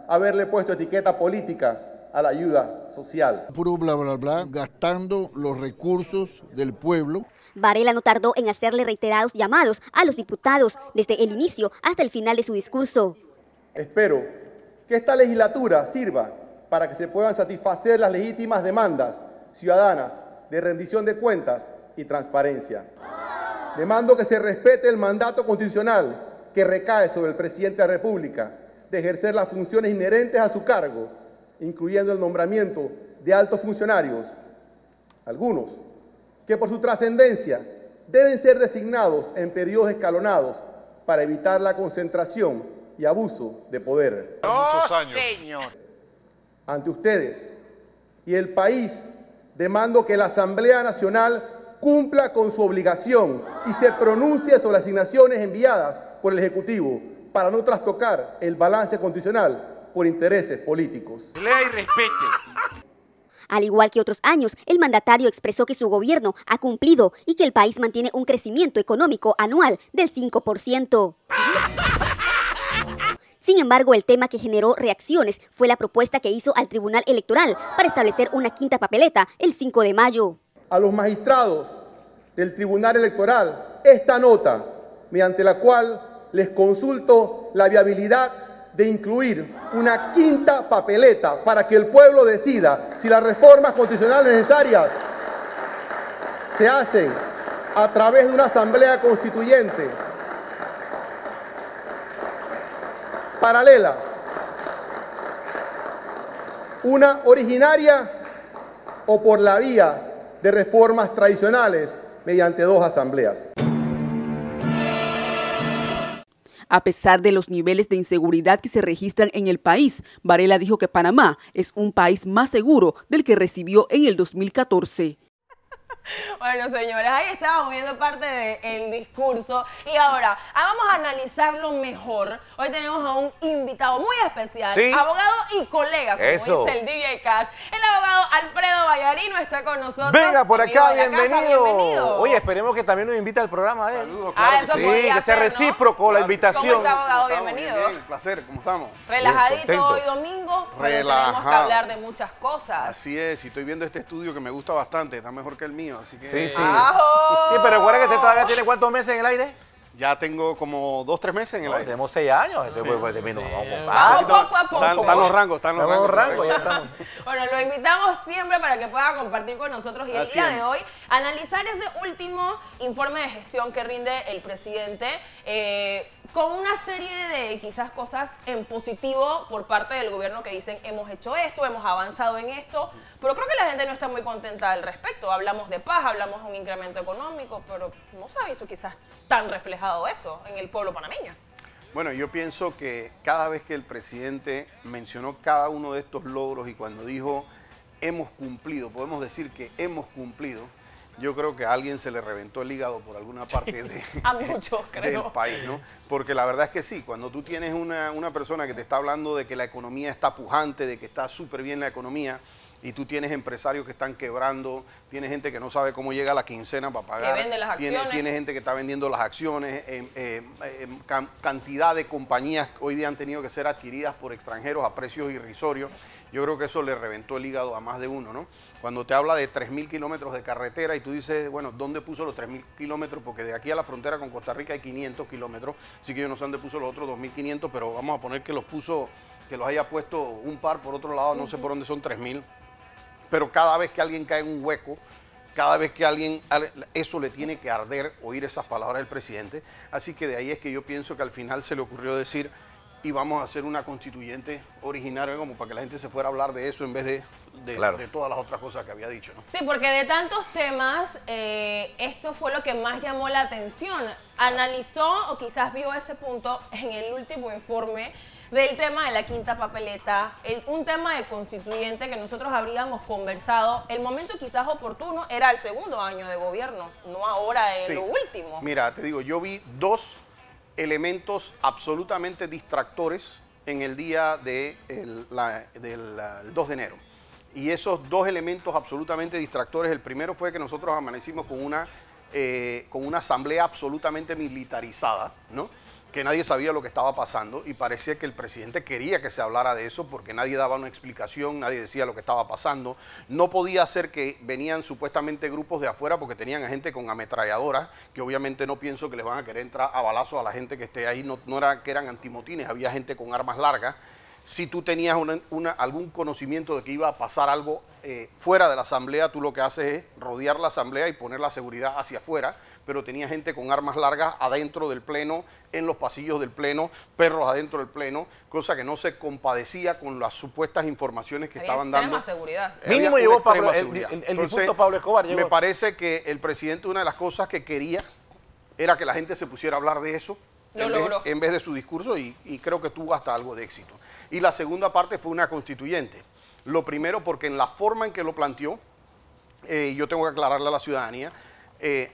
S21: haberle puesto etiqueta política a la ayuda social.
S10: Puro bla, bla, bla, gastando los recursos del pueblo.
S9: Varela no tardó en hacerle reiterados llamados a los diputados desde el inicio hasta el final de su discurso.
S21: Espero que esta legislatura sirva para que se puedan satisfacer las legítimas demandas ciudadanas de rendición de cuentas y transparencia. Demando que se respete el mandato constitucional que recae sobre el presidente de la República de ejercer las funciones inherentes a su cargo, incluyendo el nombramiento de altos funcionarios, algunos que por su trascendencia deben ser designados en periodos escalonados para evitar la concentración y abuso de poder.
S8: Muchos años. Señor.
S21: Ante ustedes y el país, demando que la Asamblea Nacional cumpla con su obligación y se pronuncie sobre las asignaciones enviadas por el Ejecutivo para no trastocar el balance constitucional por intereses políticos.
S8: Lea y respete.
S9: Al igual que otros años, el mandatario expresó que su gobierno ha cumplido y que el país mantiene un crecimiento económico anual del 5%. Sin embargo, el tema que generó reacciones fue la propuesta que hizo al Tribunal Electoral para establecer una quinta papeleta el 5 de mayo.
S21: A los magistrados del Tribunal Electoral esta nota, mediante la cual les consulto la viabilidad de incluir una quinta papeleta para que el pueblo decida si las reformas constitucionales necesarias se hacen a través de una asamblea constituyente paralela, una originaria o por la vía de reformas tradicionales mediante dos asambleas.
S4: A pesar de los niveles de inseguridad que se registran en el país, Varela dijo que Panamá es un país más seguro del que recibió en el 2014.
S2: Bueno, señores, ahí estábamos viendo parte del discurso y ahora vamos a analizarlo mejor. Hoy tenemos a un invitado muy especial,
S1: ¿sí?
S2: Abogado y colega, como
S1: eso
S2: dice el DJ Cash. El abogado Alfredo Vallarino está con nosotros.
S1: Venga por acá, bienvenido.
S2: Bienvenido.
S1: Oye, esperemos que también nos invite al programa.
S21: Saludos,
S1: claro
S21: eso
S1: sí,
S21: podría
S1: que sea
S21: ser, ¿no?
S1: recíproco la invitación.
S2: ¿Cómo está, abogado? Bienvenido.
S21: Bien, un placer, ¿cómo estamos?
S2: Relajadito hoy domingo, pero tenemos que hablar de muchas cosas.
S21: Así es, y estoy viendo este estudio que me gusta bastante, está mejor que el mío.
S6: año, así que...
S1: Sí, sí. Sí, pero recuerda que usted todavía tiene ¿cuántos meses en el aire?
S6: Ya tengo como 2 o 3 meses en el aire.
S1: Tenemos 6 años. Entonces, pues,
S2: poco a poco.
S6: Están los rangos,
S1: ya estamos.
S2: Bueno, lo invitamos siempre para que pueda compartir con nosotros y el día de hoy analizar ese último informe de gestión que rinde el presidente con una serie de quizás cosas en positivo por parte del gobierno que dicen hemos hecho esto, hemos avanzado en esto, pero creo que la gente no está muy contenta al respecto. Hablamos de paz, hablamos de un incremento económico, pero no se ha visto quizás tan reflejado eso en el pueblo panameño.
S6: Bueno, yo pienso que cada vez que el presidente mencionó cada uno de estos logros y cuando dijo hemos cumplido, podemos decir que hemos cumplido, yo creo que a alguien se le reventó el hígado por alguna parte
S2: a muchos, creo,
S6: del país, ¿no? Porque la verdad es que sí, cuando tú tienes una persona que te está hablando de que la economía está pujante, de que está súper bien la economía, y tú tienes empresarios que están quebrando, tienes gente que no sabe cómo llega la quincena para pagar,
S2: que vende las acciones.
S6: Tiene gente que está vendiendo las acciones, cantidad de compañías que hoy día han tenido que ser adquiridas por extranjeros a precios irrisorios. Yo creo que eso le reventó el hígado a más de uno, ¿no? Cuando te habla de 3.000 kilómetros de carretera y tú dices, bueno, ¿dónde puso los 3.000 kilómetros? Porque de aquí a la frontera con Costa Rica hay 500 kilómetros, así que yo no sé dónde puso los otros 2.500, pero vamos a poner que los puso, que los haya puesto un par por otro lado, no sé por dónde son 3.000. Pero cada vez que alguien cae en un hueco, cada vez que alguien, eso le tiene que arder oír esas palabras del presidente. Así que de ahí es que yo pienso que al final se le ocurrió decir, y vamos a hacer una constituyente originaria como para que la gente se fuera a hablar de eso en vez de todas las otras cosas que había dicho, ¿no?
S2: Sí, porque de tantos temas, esto fue lo que más llamó la atención. Analizó o quizás vio ese punto en el último informe del tema de la quinta papeleta, un tema de constituyente que nosotros habríamos conversado. El momento quizás oportuno era el segundo año de gobierno, no ahora en lo último.
S6: Mira, te digo, yo vi 2 elementos absolutamente distractores en el día del 2 de enero. Y esos 2 elementos absolutamente distractores, el primero fue que nosotros amanecimos con una asamblea absolutamente militarizada, ¿no? Que nadie sabía lo que estaba pasando y parecía que el presidente quería que se hablara de eso porque nadie daba una explicación, nadie decía lo que estaba pasando. No podía ser que venían supuestamente grupos de afuera porque tenían a gente con ametralladoras, que obviamente no pienso que les van a querer entrar a balazos a la gente que esté ahí, no era que eran antimotines, había gente con armas largas. Si tú tenías algún conocimiento de que iba a pasar algo fuera de la asamblea, tú lo que haces es rodear la asamblea y poner la seguridad hacia afuera, pero tenía gente con armas largas adentro del pleno, en los pasillos del pleno, perros adentro del pleno, cosa que no se compadecía con las supuestas informaciones que estaban dando.
S2: Seguridad.
S1: Mínimo llegó Pablo, el difunto Pablo Escobar.
S6: Me parece que el presidente, una de las cosas que quería era que la gente se pusiera a hablar de eso en vez de su discurso y creo que tuvo hasta algo de éxito. Y la segunda parte fue una constituyente. Lo primero porque en la forma en que lo planteó, yo tengo que aclararle a la ciudadanía,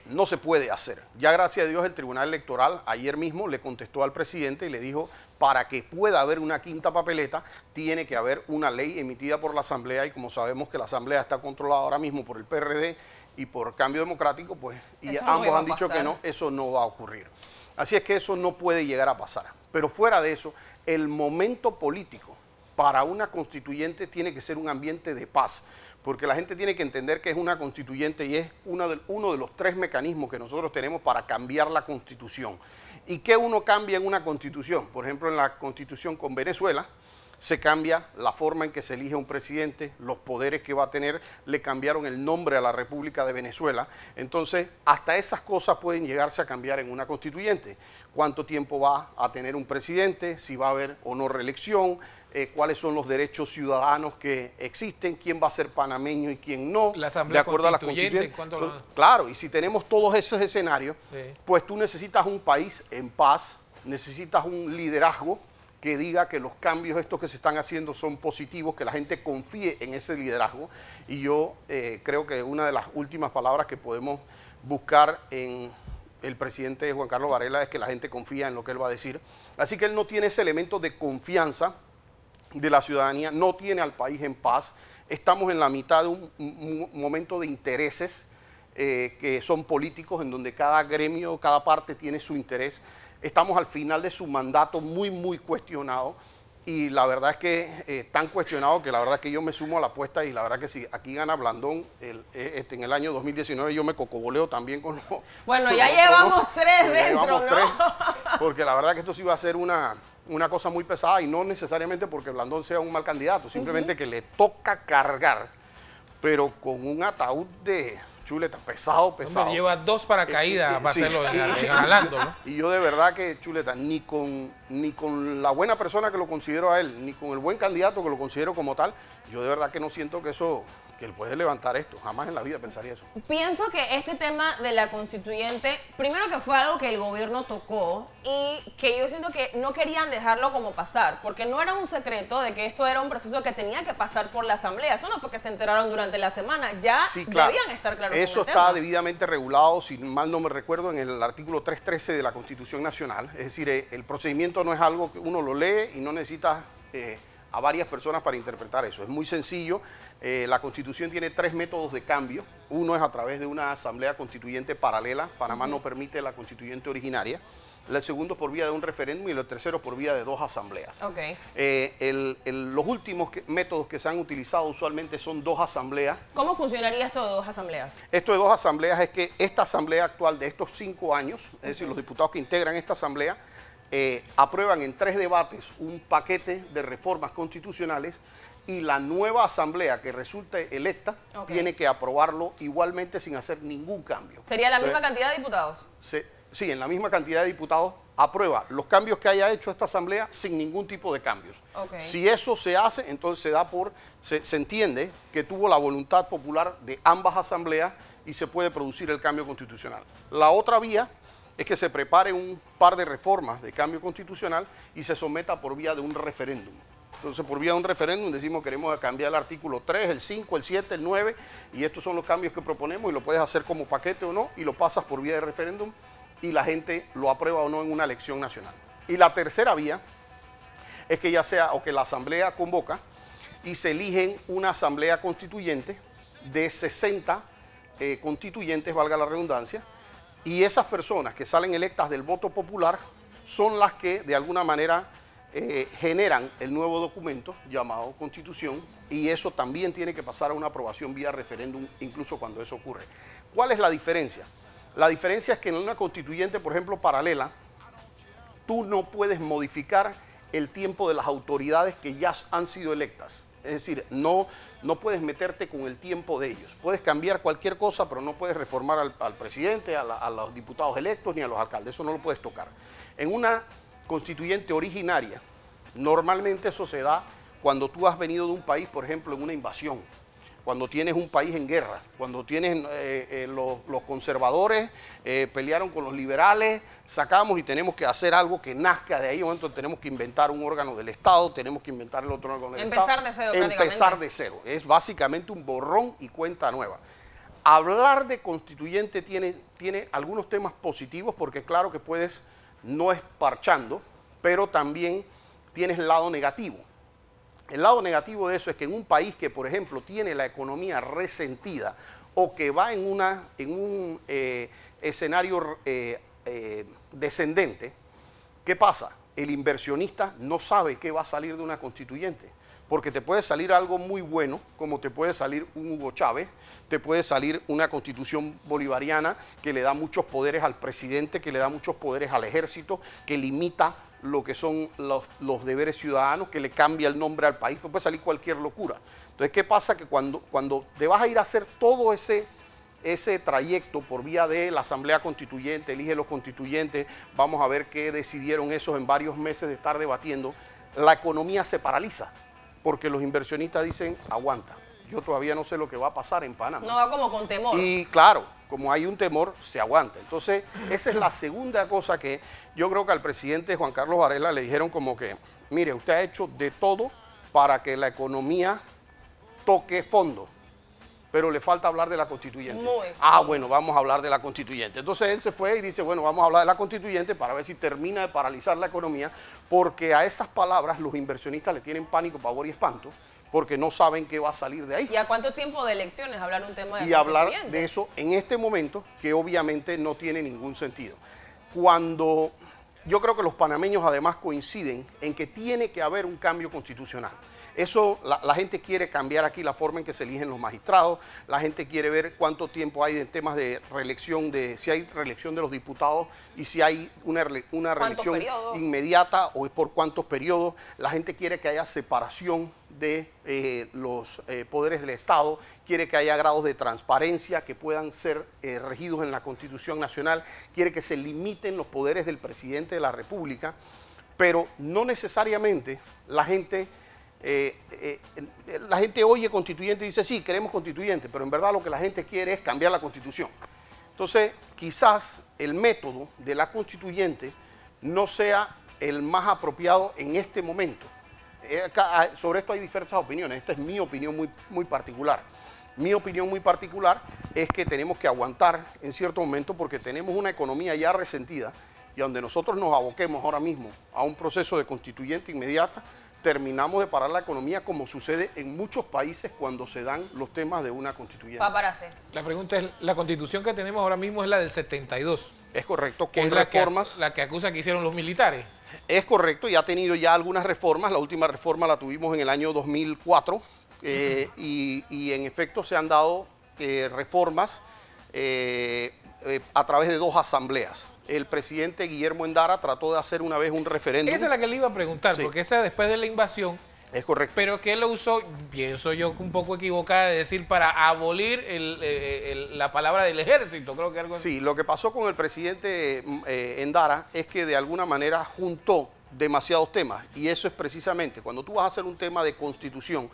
S6: no se puede hacer. Ya gracias a Dios el Tribunal Electoral ayer mismo le contestó al presidente y le dijo, para que pueda haber una quinta papeleta, tiene que haber una ley emitida por la Asamblea y como sabemos que la Asamblea está controlada ahora mismo por el PRD y por Cambio Democrático, pues y ambos han dicho que no, eso no va a ocurrir. Así es que eso no puede llegar a pasar. Pero fuera de eso, el momento político para una constituyente tiene que ser un ambiente de paz, porque la gente tiene que entender que es una constituyente y es uno de los 3 mecanismos que nosotros tenemos para cambiar la Constitución. ¿Y qué uno cambia en una Constitución? Por ejemplo, en la Constitución con Venezuela, se cambia la forma en que se elige un presidente, los poderes que va a tener, le cambiaron el nombre a la República de Venezuela. Entonces, hasta esas cosas pueden llegarse a cambiar en una constituyente. ¿Cuánto tiempo va a tener un presidente? Si va a haber o no reelección, cuáles son los derechos ciudadanos que existen, quién va a ser panameño y quién no, de acuerdo a la constituyente. Claro, y si tenemos todos esos escenarios, pues tú necesitas un país en paz, necesitas un liderazgo que diga que los cambios estos que se están haciendo son positivos, que la gente confíe en ese liderazgo. Y yo creo que una de las últimas palabras que podemos buscar en el presidente Juan Carlos Varela es que la gente confía en lo que él va a decir. Así que él no tiene ese elemento de confianza de la ciudadanía, no tiene al país en paz. Estamos en la mitad de un momento de intereses que son políticos, en donde cada gremio, cada parte tiene su interés. Estamos al final de su mandato muy cuestionado Y la verdad es que tan cuestionado que la verdad es que yo me sumo a la apuesta y la verdad que si aquí gana Blandón en el año 2019 yo me cocoboleo también con los...
S2: Bueno, ya llevamos tres dentro, ¿no?
S6: Porque la verdad que esto sí va a ser una cosa muy pesada y no necesariamente porque Blandón sea un mal candidato, simplemente que le toca cargar, pero con un ataúd de Chuleta, pesado.
S3: Hombre, lleva 2 paracaídas para hacerlo ganando, ¿no?
S6: Y yo de verdad que, Chuleta, ni con la buena persona que lo considero a él, ni con el buen candidato que lo considero como tal, yo de verdad que no siento que él puede levantar esto. Jamás en la vida pensaría eso.
S2: Pienso que este tema de la constituyente, primero que fue algo que el gobierno tocó y que yo siento que no querían dejarlo como pasar, porque no era un secreto de que esto era un proceso que tenía que pasar por la asamblea. Eso no fue que se enteraron durante la semana, ya sí, claro, debían estar claros.
S6: Eso está debidamente regulado, si mal no me recuerdo, en el artículo 313 de la Constitución Nacional. Es decir, el procedimiento no es algo que uno lo lee y no necesita a varias personas para interpretar eso. Es muy sencillo. La Constitución tiene 3 métodos de cambio. Uno es a través de una asamblea constituyente paralela. Panamá no permite la constituyente originaria. El segundo por vía de un referéndum y el tercero por vía de 2 asambleas.
S2: Okay.
S6: Los últimos métodos que se han utilizado usualmente son 2 asambleas.
S2: ¿Cómo funcionaría esto de 2 asambleas?
S6: Esto de 2 asambleas es que esta asamblea actual de estos 5 años, es decir, los diputados que integran esta asamblea, aprueban en 3 debates un paquete de reformas constitucionales y la nueva asamblea que resulte electa tiene que aprobarlo igualmente sin hacer ningún cambio.
S2: ¿Sería la misma cantidad de diputados?
S6: Sí, en la misma cantidad de diputados aprueba los cambios que haya hecho esta asamblea sin ningún tipo de cambios. Si eso se hace, entonces se entiende que tuvo la voluntad popular de ambas asambleas y se puede producir el cambio constitucional. La otra vía es que se prepare un par de reformas de cambio constitucional y se someta por vía de un referéndum. Entonces, por vía de un referéndum decimos queremos cambiar el artículo 3, el 5, el 7, el 9, y estos son los cambios que proponemos y lo puedes hacer como paquete o no, y lo pasas por vía de referéndum y la gente lo aprueba o no en una elección nacional. Y la tercera vía es que ya sea, o que la asamblea convoca y se eligen una asamblea constituyente de 60 constituyentes, valga la redundancia, y esas personas que salen electas del voto popular son las que de alguna manera generan el nuevo documento llamado Constitución, y eso también tiene que pasar a una aprobación vía referéndum incluso cuando eso ocurre. ¿Cuál es la diferencia? La diferencia es que en una constituyente, por ejemplo, paralela, tú no puedes modificar el tiempo de las autoridades que ya han sido electas. Es decir, no puedes meterte con el tiempo de ellos. Puedes cambiar cualquier cosa, pero no puedes reformar al presidente, a los diputados electos ni a los alcaldes. Eso no lo puedes tocar. En una constituyente originaria, normalmente eso se da cuando tú has venido de un país, por ejemplo, en una invasión, cuando tienes un país en guerra, cuando tienes los conservadores pelearon con los liberales, sacamos y tenemos que hacer algo que nazca de ahí, entonces tenemos que inventar un órgano del Estado, tenemos que inventar el otro órgano del Estado.
S2: Empezar de cero,
S6: Empezar de cero, es básicamente un borrón y cuenta nueva. Hablar de constituyente tiene algunos temas positivos porque claro que puedes, no es parchando, pero también tienes el lado negativo. El lado negativo de eso es que en un país que, por ejemplo, tiene la economía resentida o que va en un escenario descendente, ¿qué pasa? El inversionista no sabe qué va a salir de una constituyente, porque te puede salir algo muy bueno, como te puede salir un Hugo Chávez, te puede salir una constitución bolivariana que le da muchos poderes al presidente, que le da muchos poderes al ejército, que limita lo que son los deberes ciudadanos, que le cambia el nombre al país, puede salir cualquier locura. Entonces, ¿qué pasa? Que cuando te vas a ir a hacer todo ese trayecto por vía de la Asamblea Constituyente, elige los constituyentes, vamos a ver qué decidieron esos en varios meses de estar debatiendo, la economía se paraliza, porque los inversionistas dicen, aguanta, yo todavía no sé lo que va a pasar en Panamá.
S2: No va como con temor.
S6: Y claro, como hay un temor, se aguanta. Entonces, esa es la segunda cosa que yo creo que al presidente Juan Carlos Varela le dijeron como que, mire, usted ha hecho de todo para que la economía toque fondo, pero le falta hablar de la constituyente. Bueno, vamos a hablar de la constituyente. Entonces él se fue y dice, bueno, vamos a hablar de la constituyente para ver si termina de paralizar la economía, porque a esas palabras los inversionistas le tienen pánico, pavor y espanto, porque no saben qué va a salir de ahí.
S2: ¿Y a cuánto tiempo de elecciones hablar un tema de
S6: y hablar de eso en este momento, que obviamente no tiene ningún sentido? Cuando yo creo que los panameños además coinciden en que tiene que haber un cambio constitucional. Eso, la gente quiere cambiar aquí la forma en que se eligen los magistrados, la gente quiere ver cuánto tiempo hay en temas de reelección, si hay reelección de los diputados y si hay una reelección inmediata o es por cuántos periodos. La gente quiere que haya separación de los poderes del Estado, quiere que haya grados de transparencia que puedan ser regidos en la Constitución Nacional, quiere que se limiten los poderes del presidente de la República, pero no necesariamente la gente oye constituyente y dice, sí, queremos constituyente, pero en verdad lo que la gente quiere es cambiar la Constitución. Entonces, quizás el método de la constituyente no sea el más apropiado en este momento. Sobre esto hay diversas opiniones, esta es mi opinión muy particular. Mi opinión muy particular es que tenemos que aguantar en cierto momento porque tenemos una economía ya resentida y donde nosotros nos aboquemos ahora mismo a un proceso de constituyente inmediata, terminamos de parar la economía como sucede en muchos países cuando se dan los temas de una constituyente.
S3: La pregunta es, la constitución que tenemos ahora mismo es la del 72.
S6: Es correcto,
S3: con
S6: es reformas.
S3: La que acusa que hicieron los militares.
S6: Es correcto, y ha tenido ya algunas reformas. La última reforma la tuvimos en el año 2004 y en efecto se han dado reformas a través de 2 asambleas. El presidente Guillermo Endara trató de hacer una vez un referéndum.
S3: Esa es la que le iba a preguntar, sí, porque esa después de la invasión.
S6: Es correcto.
S3: Pero que él lo usó, pienso yo, un poco equivocada de decir, para abolir la palabra del ejército, creo que algo así.
S6: Sí, lo que pasó con el presidente Endara es que de alguna manera juntó demasiados temas, y eso es precisamente, cuando tú vas a hacer un tema de constitución,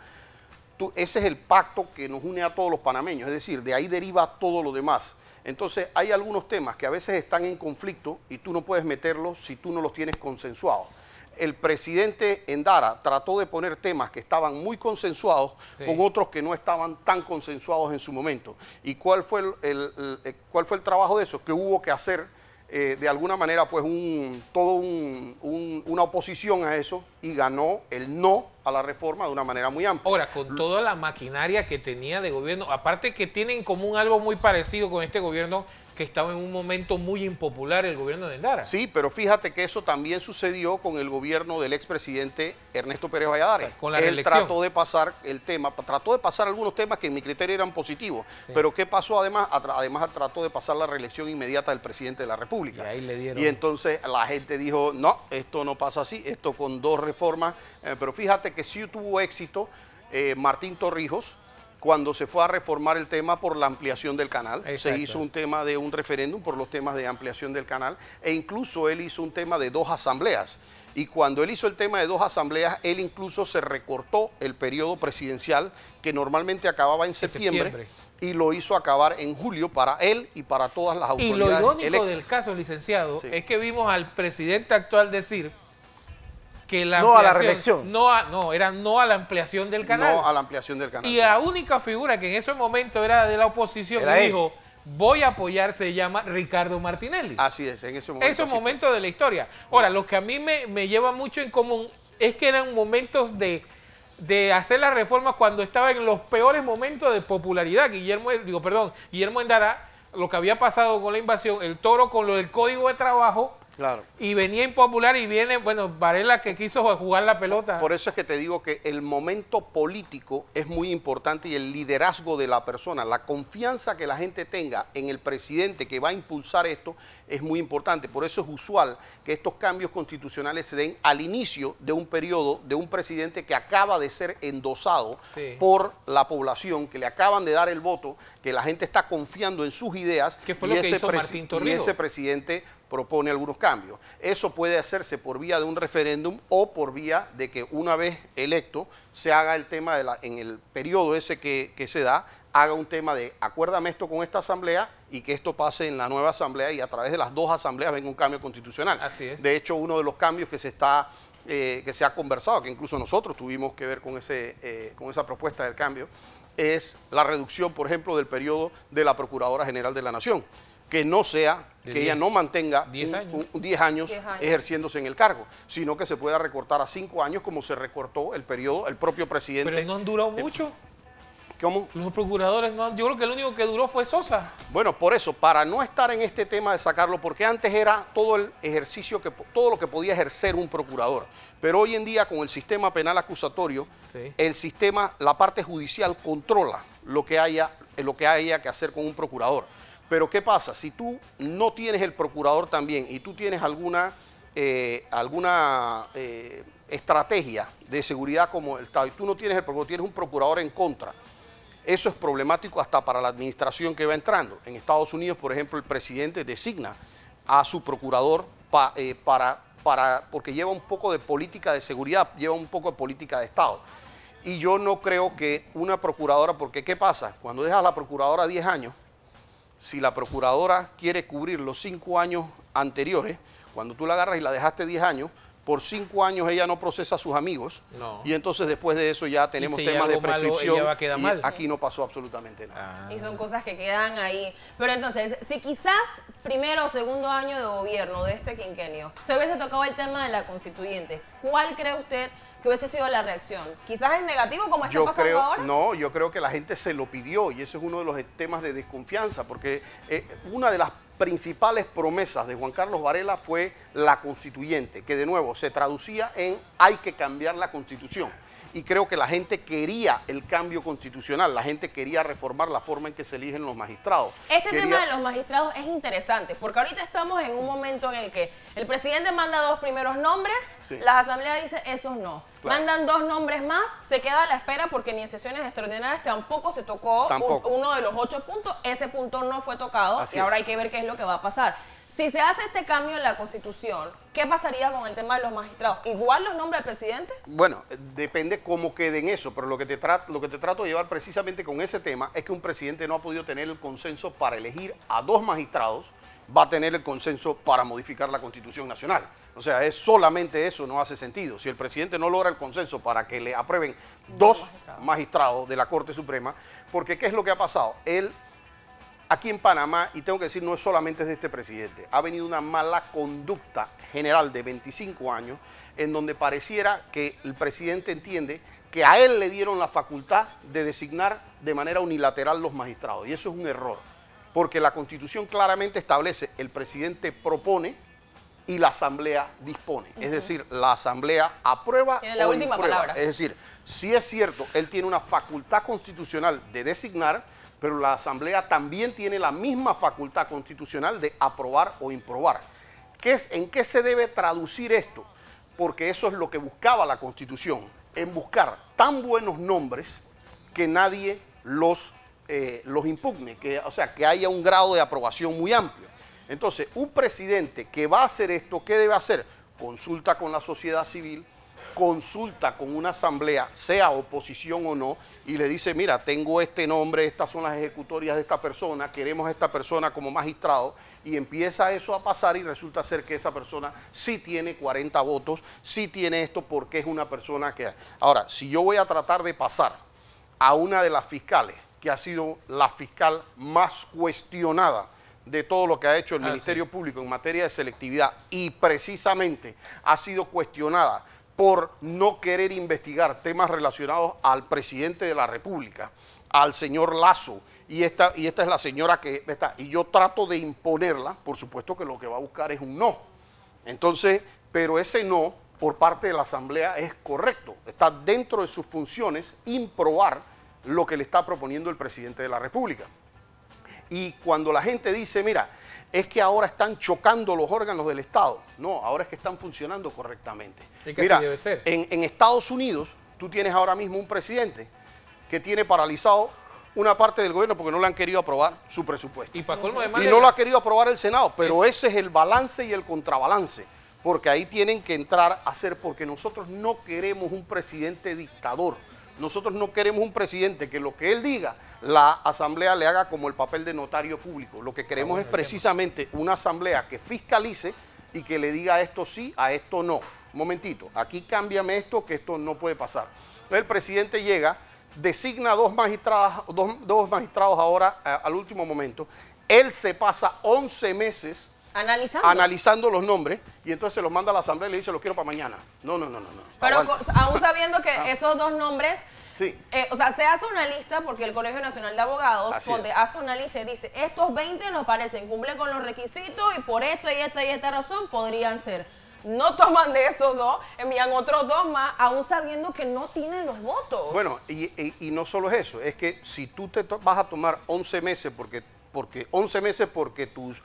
S6: ese es el pacto que nos une a todos los panameños, es decir, de ahí deriva todo lo demás. Entonces hay algunos temas que a veces están en conflicto y tú no puedes meterlos si tú no los tienes consensuados. El presidente Endara trató de poner temas que estaban muy consensuados, sí, con otros que no estaban tan consensuados en su momento. ¿Y cuál fue el trabajo de eso? Que hubo que hacer de alguna manera pues una oposición a eso, y ganó el no a la reforma de una manera muy amplia.
S3: Ahora, con toda la maquinaria que tenía de gobierno, aparte que tienen en común algo muy parecido con este gobierno, que estaba en un momento muy impopular, el gobierno de Endara.
S6: Sí, pero fíjate que eso también sucedió con el gobierno del expresidente Ernesto Pérez Valladares. O sea,
S3: con la
S6: Él trató de pasar el tema, trató de pasar algunos temas que en mi criterio eran positivos, sí, pero ¿qué pasó además? Además trató de pasar la reelección inmediata del presidente de la República.
S3: Y ahí le dieron.
S6: Y entonces la gente dijo, no, esto no pasa así, esto con 2 reformas, pero fíjate que sí tuvo éxito Martín Torrijos, cuando se fue a reformar el tema por la ampliación del canal. Exacto. Se hizo un tema de un referéndum por los temas de ampliación del canal, e incluso él hizo un tema de 2 asambleas. Y cuando él hizo el tema de 2 asambleas, él incluso se recortó el periodo presidencial, que normalmente acababa en septiembre. Y lo hizo acabar en julio para él y para todas las autoridades
S3: electas. Y lo irónico
S6: electas
S3: del caso, licenciado, sí, es que vimos al presidente actual decir que la
S1: no a la reelección.
S3: Era no a la ampliación del canal.
S6: No a la ampliación del canal.
S3: Y la única figura que en ese momento era de la oposición y dijo, voy a apoyar, se llama Ricardo Martinelli.
S6: Así es, en ese momento.
S3: Esos momentos de la historia. Ahora, lo que a mí me lleva mucho en común es que eran momentos de hacer las reformas cuando estaba en los peores momentos de popularidad. Guillermo Endara, lo que había pasado con la invasión, el Toro con lo del Código de Trabajo.
S6: Claro.
S3: Y venía impopular y viene, bueno, Varela que quiso jugar la pelota.
S6: Por eso es que te digo que el momento político es muy importante, y el liderazgo de la persona, la confianza que la gente tenga en el presidente que va a impulsar esto es muy importante. Por eso es usual que estos cambios constitucionales se den al inicio de un periodo de un presidente que acaba de ser endosado, sí, por la población, que le acaban de dar el voto, que la gente está confiando en sus ideas.
S3: ¿Qué fue lo que hizo Martín Torrijos?
S6: Y ese presidente propone algunos cambios. Eso puede hacerse por vía de un referéndum o por vía de que una vez electo se haga el tema en el periodo ese que se da, haga un tema de acuérdame esto con esta asamblea y que esto pase en la nueva asamblea, y a través de las 2 asambleas venga un cambio constitucional.
S3: Así es.
S6: De hecho, uno de los cambios que se ha conversado, que incluso nosotros tuvimos que ver con esa propuesta del cambio, es la reducción, por ejemplo, del periodo de la Procuradora General de la Nación. Que no sea, que ella no mantenga 10 años ejerciéndose en el cargo, sino que se pueda recortar a 5 años, como se recortó el periodo, el propio presidente.
S3: Pero no han durado mucho.
S6: ¿Cómo?
S3: Los procuradores, no, yo creo que el único que duró fue Sosa.
S6: Bueno, por eso, para no estar en este tema de sacarlo, porque antes era todo el ejercicio, todo lo que podía ejercer un procurador. Pero hoy en día, con el sistema penal acusatorio, el sistema, la parte judicial controla lo que haya que hacer con un procurador. Pero ¿qué pasa? Si tú no tienes el procurador también y tú tienes alguna estrategia de seguridad como el Estado y tú no tienes el procurador, tienes un procurador en contra, eso es problemático hasta para la administración que va entrando. En Estados Unidos, por ejemplo, el presidente designa a su procurador porque lleva un poco de política de seguridad, lleva un poco de política de Estado. Y yo no creo que una procuradora, porque ¿qué pasa? Cuando dejas a la procuradora 10 años, si la procuradora quiere cubrir los 5 años anteriores, cuando tú la agarras y la dejaste 10 años, por 5 años ella no procesa a sus amigos, y entonces después de eso ya tenemos temas de prescripción y aquí no pasó absolutamente nada.
S2: Y son cosas que quedan ahí. Pero entonces, si quizás primero o segundo año de gobierno de este quinquenio se hubiese tocado el tema de la constituyente, ¿cuál cree usted que hubiese sido la reacción? ¿Quizás es negativo como está pasando ahora?
S6: No, yo creo que la gente se lo pidió y eso es uno de los temas de desconfianza, porque una de las principales promesas de Juan Carlos Varela fue la constituyente, que de nuevo se traducía en hay que cambiar la constitución. Y creo que la gente quería el cambio constitucional, la gente quería reformar la forma en que se eligen los magistrados.
S2: Tema de los magistrados es interesante, porque ahorita estamos en un momento en el que el presidente manda 2 primeros nombres, la asamblea dice esos no. Mandan 2 nombres más, se queda a la espera porque ni en sesiones extraordinarias tampoco se tocó uno de los 8 puntos, ese punto no fue tocado y ahora hay que ver qué es lo que va a pasar. Si se hace este cambio en la Constitución, ¿qué pasaría con el tema de los magistrados? ¿Igual los nombres del presidente?
S6: Bueno, depende cómo quede en eso, pero lo que te trato de llevar precisamente con ese tema es que un presidente no ha podido tener el consenso para elegir a 2 magistrados, va a tener el consenso para modificar la Constitución Nacional. O sea, es solamente eso, no hace sentido. Si el presidente no logra el consenso para que le aprueben 2 magistrados de la Corte Suprema, porque ¿qué es lo que ha pasado? Aquí en Panamá, y tengo que decir, no es solamente de este presidente, ha venido una mala conducta general de 25 años, en donde pareciera que el presidente entiende que a él le dieron la facultad de designar de manera unilateral los magistrados, y eso es un error, porque la Constitución claramente establece, el presidente propone y la Asamblea dispone, es decir, la Asamblea aprueba
S2: tiene la última palabra.
S6: Es decir, si es cierto, él tiene una facultad constitucional de designar, pero la Asamblea también tiene la misma facultad constitucional de aprobar o improbar. ¿En qué se debe traducir esto? Porque eso es lo que buscaba la Constitución, en buscar tan buenos nombres que nadie los impugne, o sea, que haya un grado de aprobación muy amplio. Entonces, un presidente que va a hacer esto, ¿qué debe hacer? Consulta con la sociedad civil, consulta con una asamblea, sea oposición o no, y le dice, mira, tengo este nombre, estas son las ejecutorias de esta persona, queremos a esta persona como magistrado, y empieza eso a pasar y resulta ser que esa persona sí tiene 40 votos, sí tiene esto porque es una persona que... Ahora, si yo voy a tratar de pasar a una de las fiscales, que ha sido la fiscal más cuestionada de todo lo que ha hecho el Ministerio Público en materia de selectividad, y precisamente ha sido cuestionada por no querer investigar temas relacionados al presidente de la República, al señor Lazo, y esta es la señora que está, y yo trato de imponerla, por supuesto que lo que va a buscar es un no. Entonces, pero ese no, por parte de la Asamblea, es correcto, está dentro de sus funciones improbar lo que le está proponiendo el presidente de la República. Y cuando la gente dice, mira, es que ahora están chocando los órganos del Estado. No, ahora es que están funcionando correctamente.
S3: ¿Y qué
S6: mira,
S3: debe ser?
S6: En Estados Unidos, tú tienes ahora mismo un presidente que tiene paralizado una parte del gobierno porque no le han querido aprobar su presupuesto.
S3: Y
S6: no lo ha querido aprobar el Senado, pero ese es el balance y el contrabalance, porque ahí tienen que entrar a hacer, porque nosotros no queremos un presidente dictador. Nosotros no queremos un presidente que lo que él diga, la asamblea le haga como el papel de notario público. Lo que queremos es precisamente una asamblea que fiscalice y que le diga a esto sí, a esto no. Un momentito, aquí cámbiame esto, que esto no puede pasar. Entonces el presidente llega, designa dos magistrados ahora al último momento. Él se pasa 11 meses analizando los nombres y entonces se los manda a la asamblea y le dice, los quiero para mañana. No.
S2: Pero aún sabiendo que esos 2 nombres
S6: Sí.
S2: O sea, se hace una lista porque el Colegio Nacional de Abogados hace una lista y dice, estos 20 nos parecen, cumplen con los requisitos y por esta y esta razón podrían ser. No toman de esos 2, envían otros 2 más, aún sabiendo que no tienen los votos.
S6: Bueno, y no solo es eso, es que si tú vas a tomar 11 meses porque 11 meses porque tus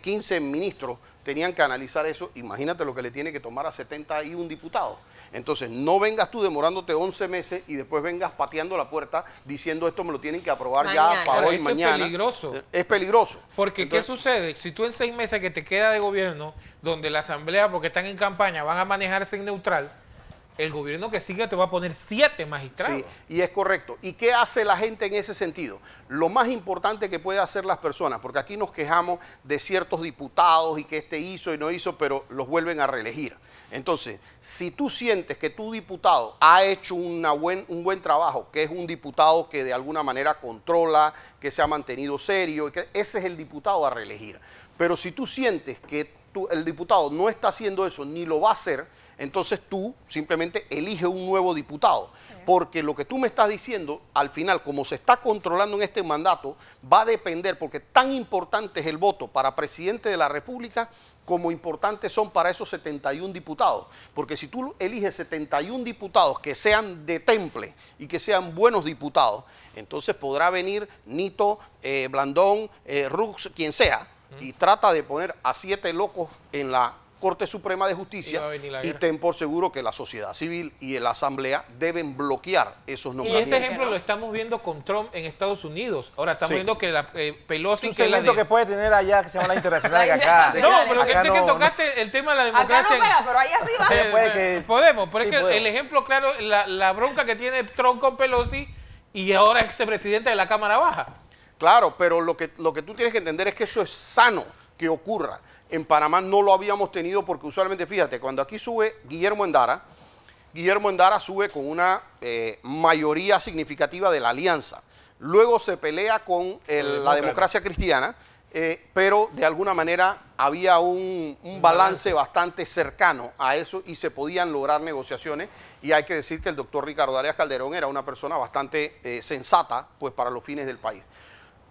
S6: 15 ministros tenían que analizar eso, imagínate lo que le tiene que tomar a 71 diputados. Entonces, no vengas tú demorándote 11 meses y después vengas pateando la puerta diciendo esto me lo tienen que aprobar ya para hoy, mañana.
S3: Es peligroso.
S6: Es peligroso.
S3: Porque, entonces, ¿qué sucede? Si tú en 6 meses que te queda de gobierno, donde la asamblea, porque están en campaña, van a manejarse en neutral, el gobierno que sigue te va a poner 7 magistrados.
S6: Sí, y es correcto. ¿Y qué hace la gente en ese sentido? Lo más importante que puede hacer las personas, porque aquí nos quejamos de ciertos diputados y que este hizo y no hizo, pero los vuelven a reelegir. Entonces, si tú sientes que tu diputado ha hecho un buen trabajo, que es un diputado que de alguna manera controla, que se ha mantenido serio, y que ese es el diputado a reelegir. Pero si tú sientes que el diputado no está haciendo eso ni lo va a hacer, entonces tú simplemente eliges un nuevo diputado. Porque lo que tú me estás diciendo, al final, como se está controlando en este mandato, va a depender, porque tan importante es el voto para presidente de la República como importantes son para esos 71 diputados. Porque si tú eliges 71 diputados que sean de temple y que sean buenos diputados, entonces podrá venir Nito, Blandón, Rux, quien sea, y trata de poner a 7 locos en la Corte Suprema de Justicia y ten por seguro que la sociedad civil y la Asamblea deben bloquear esos nombramientos.
S3: Y ese ejemplo lo estamos viendo con Trump en Estados Unidos. Ahora estamos viendo que la Pelosi...
S1: Un segmento que puede tener allá que se llama la internacional y acá.
S3: No, pero que tocaste el tema de la democracia.
S2: Acá no pega, pero allá sí va.
S3: Podemos, pero es que el ejemplo claro, la bronca que tiene Trump con Pelosi y ahora es presidente de la Cámara Baja.
S6: Claro, pero lo que tú tienes que entender es que eso es sano que ocurra. En Panamá no lo habíamos tenido porque usualmente, fíjate, cuando aquí sube Guillermo Endara sube con una mayoría significativa de la alianza. Luego se pelea con la democracia cristiana, pero de alguna manera había un balance bastante cercano a eso y se podían lograr negociaciones. Y hay que decir que el doctor Ricardo Arias Calderón era una persona bastante sensata pues, para los fines del país.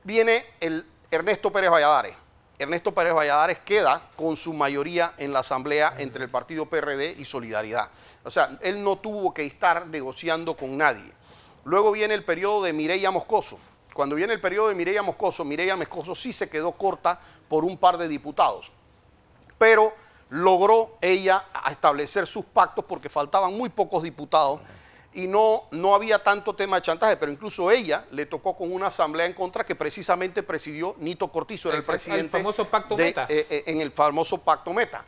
S6: Viene el Ernesto Pérez Valladares. Ernesto Pérez Valladares queda con su mayoría en la asamblea entre el partido PRD y Solidaridad. O sea, él no tuvo que estar negociando con nadie. Luego viene el periodo de Mireya Moscoso. Cuando viene el periodo de Mireya Moscoso sí se quedó corta por un par de diputados. Pero logró ella establecer sus pactos porque faltaban muy pocos diputados y no había tanto tema de chantaje, pero incluso ella le tocó con una asamblea en contra que precisamente presidió Nito Cortizo, era el presidente.
S3: El famoso Pacto Meta.
S6: En el famoso Pacto Meta.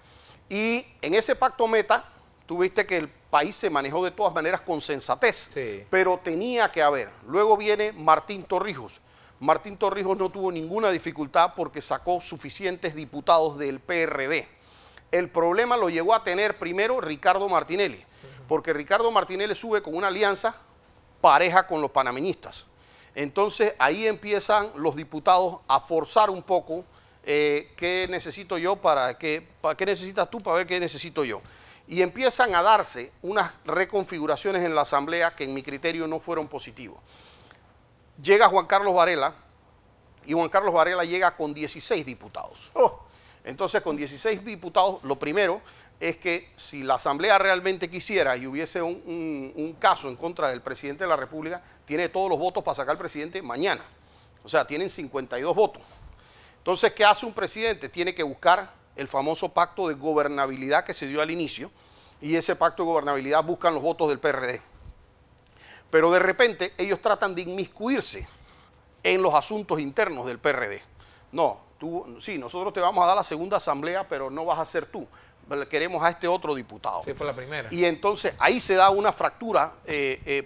S6: Y en ese Pacto Meta, tuviste que el país se manejó de todas maneras con sensatez, pero tenía que haber. Luego viene Martín Torrijos. Martín Torrijos no tuvo ninguna dificultad porque sacó suficientes diputados del PRD. El problema lo llegó a tener primero Ricardo Martinelli, porque Ricardo Martinelli sube con una alianza pareja con los panameñistas. Entonces ahí empiezan los diputados a forzar un poco qué necesito yo qué necesitas tú para ver qué necesito yo. Y empiezan a darse unas reconfiguraciones en la asamblea que en mi criterio no fueron positivos. Llega Juan Carlos Varela y Juan Carlos Varela llega con 16 diputados. Entonces con 16 diputados, lo primero es que si la Asamblea realmente quisiera y hubiese un caso en contra del presidente de la República, tiene todos los votos para sacar al presidente mañana. O sea, tienen 52 votos. Entonces, ¿qué hace un presidente? Tiene que buscar el famoso pacto de gobernabilidad que se dio al inicio, y ese pacto de gobernabilidad buscan los votos del PRD. Pero de repente ellos tratan de inmiscuirse en los asuntos internos del PRD. No, sí, nosotros te vamos a dar la segunda asamblea, pero no vas a ser tú. Queremos a este otro diputado.
S3: Sí, fue la primera.
S6: Y entonces ahí se da una fractura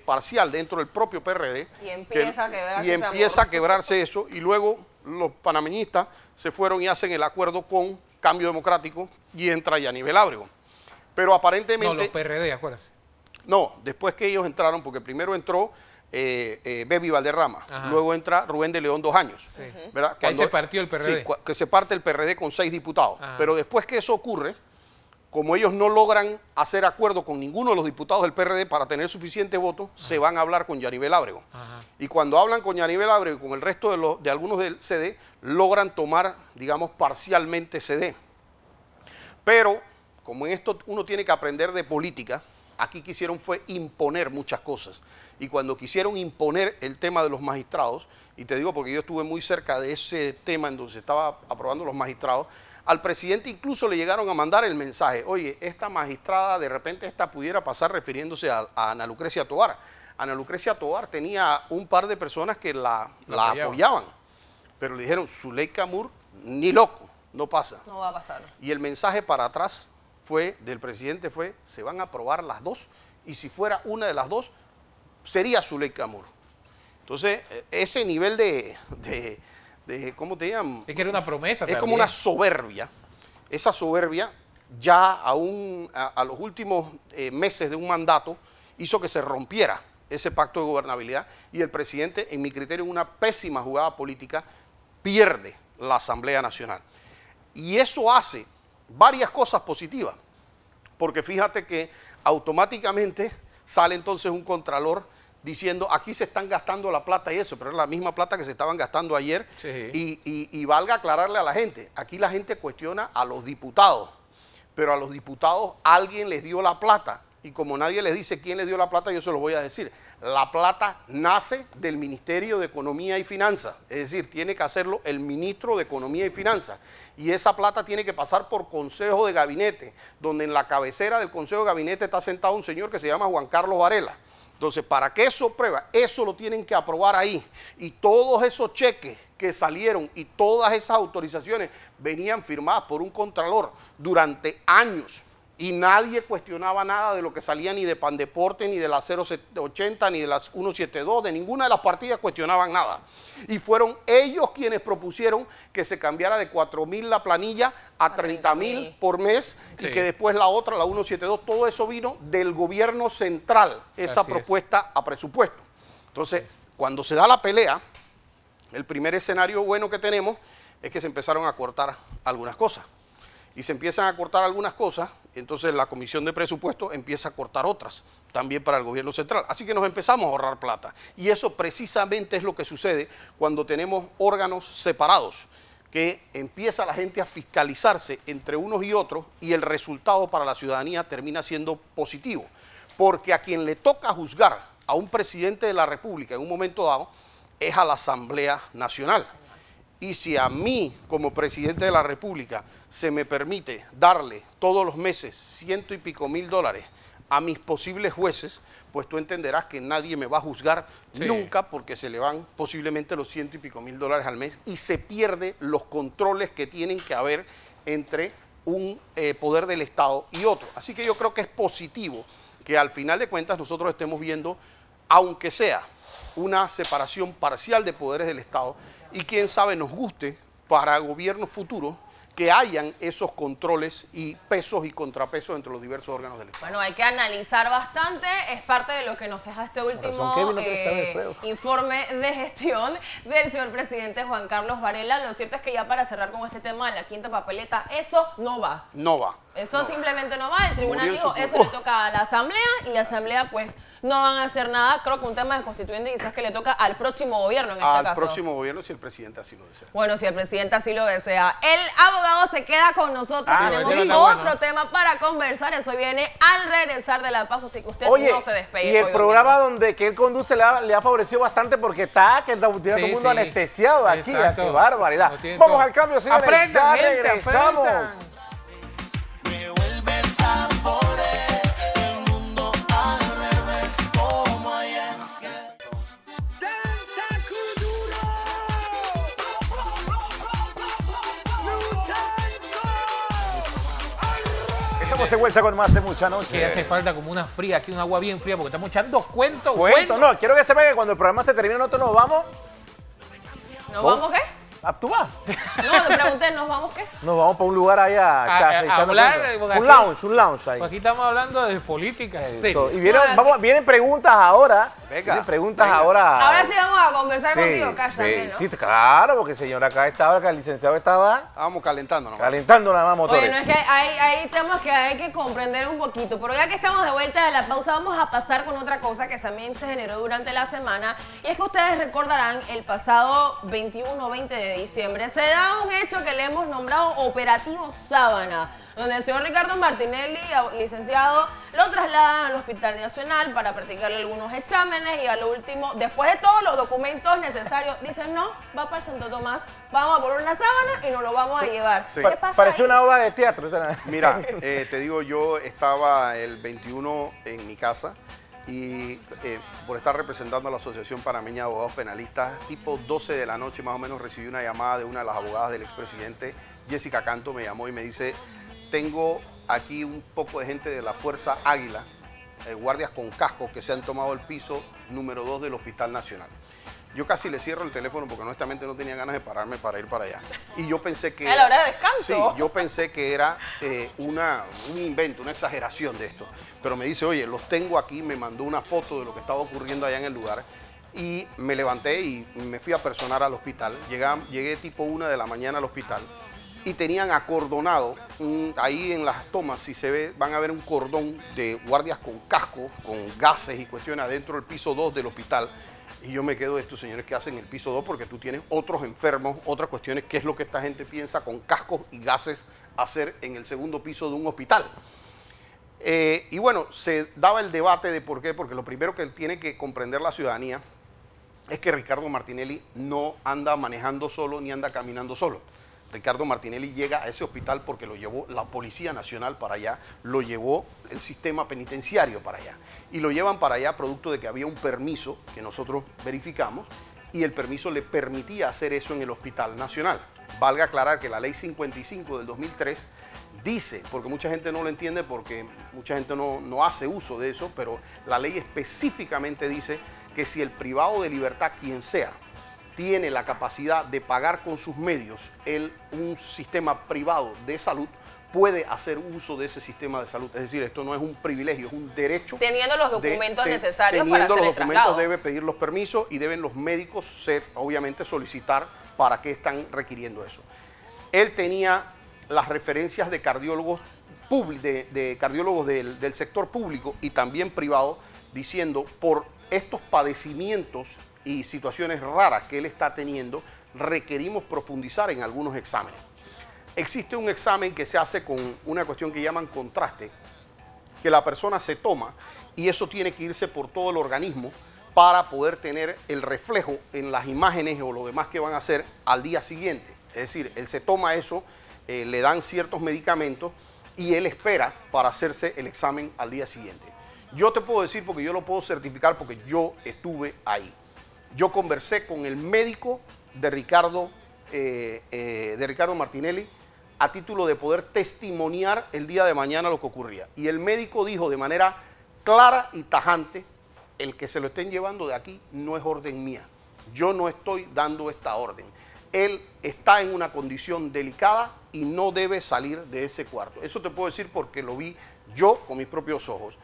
S6: parcial dentro del propio PRD.
S2: Y empieza
S6: a quebrarse eso. Y luego los panameñistas se fueron y hacen el acuerdo con Cambio Democrático y entra Yanivel Ábrego. Pero aparentemente...
S3: No, los PRD, acuérdate.
S6: No, después que ellos entraron, porque primero entró Bebi Valderrama, luego entra Rubén de León 2 años.
S3: Sí.
S6: ¿Verdad?
S3: Que ahí se partió el PRD.
S6: Sí, que se parte el PRD con 6 diputados. Pero después que eso ocurre, como ellos no logran hacer acuerdo con ninguno de los diputados del PRD para tener suficiente voto, se van a hablar con Yanivel Ábrego. Y cuando hablan con Yanivel Ábrego y con el resto de algunos del CD, logran tomar, digamos, parcialmente CD. Pero, como en esto uno tiene que aprender de política, aquí quisieron fue imponer muchas cosas. Y cuando quisieron imponer el tema de los magistrados, y te digo porque yo estuve muy cerca de ese tema en donde se estaba aprobando los magistrados, al presidente incluso le llegaron a mandar el mensaje, oye, esta magistrada de repente esta pudiera pasar refiriéndose a Ana Lucrecia Tovar. Ana Lucrecia Tovar tenía un par de personas que la apoyaban, pero le dijeron, Zuleika Moore, ni loco, no pasa.
S2: No va a pasar.
S6: Y el mensaje para atrás del presidente fue, se van a aprobar las dos, y si fuera una de las dos, sería Zuleika Moore. Entonces, ese nivel de ¿cómo te llaman?
S3: Es que era una promesa.
S6: Es como una soberbia. Esa soberbia ya a los últimos meses de un mandato hizo que se rompiera ese pacto de gobernabilidad y el presidente, en mi criterio, en una pésima jugada política, pierde la Asamblea Nacional. Y eso hace varias cosas positivas, porque fíjate que automáticamente sale entonces un contralor diciendo, aquí se están gastando la plata y eso, pero es la misma plata que se estaban gastando ayer. Sí. Y valga aclararle a la gente, aquí la gente cuestiona a los diputados, pero a los diputados alguien les dio la plata, y como nadie les dice quién les dio la plata, yo se lo voy a decir. La plata nace del Ministerio de Economía y Finanzas, es decir, tiene que hacerlo el ministro de Economía y Finanzas, y esa plata tiene que pasar por Consejo de Gabinete, donde en la cabecera del Consejo de Gabinete está sentado un señor que se llama Juan Carlos Varela. Entonces, para que eso prueba, eso lo tienen que aprobar ahí. Y todos esos cheques que salieron y todas esas autorizaciones venían firmadas por un contralor durante años. Y nadie cuestionaba nada de lo que salía ni de Pandeporte, ni de la 080, ni de las 172, de ninguna de las partidas cuestionaban nada. Y fueron ellos quienes propusieron que se cambiara de 4.000 la planilla a 30.000 por mes, sí, y que después la otra, la 172, todo eso vino del gobierno central, esa propuesta a presupuesto. Entonces, cuando se da la pelea, el primer escenario bueno que tenemos es que se empezaron a cortar algunas cosas. Y se empiezan a cortar algunas cosas, entonces la Comisión de Presupuesto empieza a cortar otras, también para el gobierno central. Así que nos empezamos a ahorrar plata. Y eso precisamente es lo que sucede cuando tenemos órganos separados, que empieza la gente a fiscalizarse entre unos y otros y el resultado para la ciudadanía termina siendo positivo. Porque a quien le toca juzgar a un presidente de la República en un momento dado es a la Asamblea Nacional. Y si a mí, como presidente de la República, se me permite darle todos los meses $100 y pico mil a mis posibles jueces, pues tú entenderás que nadie me va a juzgar nunca, porque se le van posiblemente los $100 y pico mil al mes y se pierde los controles que tienen que haber entre un poder del Estado y otro. Así que yo creo que es positivo que al final de cuentas nosotros estemos viendo, aunque sea una separación parcial de poderes del Estado, y quién sabe nos guste para gobiernos futuros que hayan esos controles y pesos y contrapesos entre los diversos órganos del Estado.
S2: Bueno, hay que analizar bastante, es parte de lo que nos deja este último informe de gestión del señor presidente Juan Carlos Varela. Lo cierto es que ya para cerrar con este tema de la quinta papeleta, eso no va.
S6: No va.
S2: Eso simplemente no va. El tribunal dijo, eso le toca a la Asamblea y la Asamblea pues no van a hacer nada. Creo que un tema de constituyente quizás que le toca al próximo gobierno en este caso.
S6: Al próximo gobierno si el presidente así lo desea.
S2: Bueno, si el presidente así lo desea. El abogado se queda con nosotros. Tenemos otro tema para conversar. Eso viene al regresar de la pausa, así que usted no se despegue.
S1: Y el programa donde que él conduce le ha favorecido bastante porque está que todo el mundo anestesiado aquí. ¡Qué barbaridad! Vamos al cambio, señores.
S3: Aprendan,
S1: ya regresamos. Estamos de vuelta con más de Mucha Noche.
S3: Que hace falta como una fría, aquí un agua bien fría, porque estamos echando cuentos.
S1: No, quiero que sepan que cuando el programa se termine nosotros nos vamos.
S2: ¿Nos vamos qué?
S1: ¿Tú vas?
S2: No, le pregunté, ¿nos vamos qué?
S1: Nos vamos para un lugar allá,
S3: a hablar,
S1: un lounge ahí.
S3: Aquí estamos hablando de política. Sí.
S1: Y vienen preguntas ahora. Vienen preguntas ahora.
S2: Ahora sí vamos a conversar contigo, Cash, también, ¿no?
S1: Sí, claro, porque el señor acá estaba, que el licenciado estaba...
S6: Estábamos calentando nomás.
S1: Calentando nada más motores.
S2: Oye, no es que hay temas que hay que comprender un poquito, pero ya que estamos de vuelta de la pausa, vamos a pasar con otra cosa que también se generó durante la semana, y es que ustedes recordarán el pasado 21-20 de diciembre se da un hecho que le hemos nombrado Operativo Sábana, donde el señor Ricardo Martinelli, licenciado, lo trasladan al Hospital Nacional para practicarle algunos exámenes y a lo último, después de todos los documentos necesarios, dicen no, va para el Santo Tomás, vamos a poner una sábana y nos lo vamos a llevar.
S6: Sí.
S2: ¿Qué pasa
S1: Parece
S2: ahí?
S1: una obra de teatro.
S6: Mira, te digo, yo estaba el 21 en mi casa y por estar representando a la Asociación Panameña de Abogados Penalistas, tipo 12 de la noche más o menos recibí una llamada de una de las abogadas del expresidente, Jessica Canto, me llamó y me dice, tengo aquí un poco de gente de la Fuerza Águila, guardias con cascos que se han tomado el piso número 2 del Hospital Nacional. Yo casi le cierro el teléfono porque honestamente no tenía ganas de pararme para ir para allá. Y yo pensé que...
S2: ¿A la hora de descanso?
S6: Sí, yo pensé que era un invento, una exageración de esto. Pero me dice, oye, los tengo aquí, me mandó una foto de lo que estaba ocurriendo allá en el lugar. Y me levanté y me fui a personar al hospital. Llegué tipo 1 de la mañana al hospital. Y tenían acordonado, ahí en las tomas, si se ve, van a ver un cordón de guardias con casco, con gases y cuestiones adentro del piso 2 del hospital. Y yo me quedo de estos señores que hacen el piso 2 porque tú tienes otros enfermos, otras cuestiones, qué es lo que esta gente piensa con cascos y gases hacer en el segundo piso de un hospital. Y bueno, se daba el debate de por qué, porque lo primero que tiene que comprender la ciudadanía es que Ricardo Martinelli no anda manejando solo ni anda caminando solo. Ricardo Martinelli llega a ese hospital porque lo llevó la Policía Nacional para allá, lo llevó el sistema penitenciario para allá. Y lo llevan para allá producto de que había un permiso que nosotros verificamos y el permiso le permitía hacer eso en el Hospital Nacional. Valga aclarar que la Ley 55 del 2003 dice, porque mucha gente no lo entiende porque mucha gente no hace uso de eso, pero la ley específicamente dice que si el privado de libertad, quien sea, tiene la capacidad de pagar con sus medios un sistema privado de salud, puede hacer uso de ese sistema de salud. Es decir, esto no es un privilegio, es un derecho.
S2: Teniendo los documentos necesarios para hacer el
S6: Teniendo los documentos
S2: traslado.
S6: debe pedir los permisos y deben los médicos obviamente solicitar para qué están requiriendo eso. Él tenía las referencias de cardiólogos, cardiólogos del sector público y también privado, diciendo por estos padecimientos y situaciones raras que él está teniendo, requerimos profundizar en algunos exámenes. Existe un examen que se hace con una cuestión que llaman contraste, que la persona se toma y eso tiene que irse por todo el organismo para poder tener el reflejo en las imágenes o lo demás que van a hacer al día siguiente. Es decir, él se toma eso, le dan ciertos medicamentos y él espera para hacerse el examen al día siguiente. Yo te puedo decir, porque yo lo puedo certificar porque yo estuve ahí. Yo conversé con el médico de Ricardo Martinelli a título de poder testimoniar el día de mañana lo que ocurría. Y el médico dijo de manera clara y tajante, el que se lo estén llevando de aquí no es orden mía. Yo no estoy dando esta orden. Él está en una condición delicada y no debe salir de ese cuarto. Eso te puedo decir porque lo vi yo con mis propios ojos.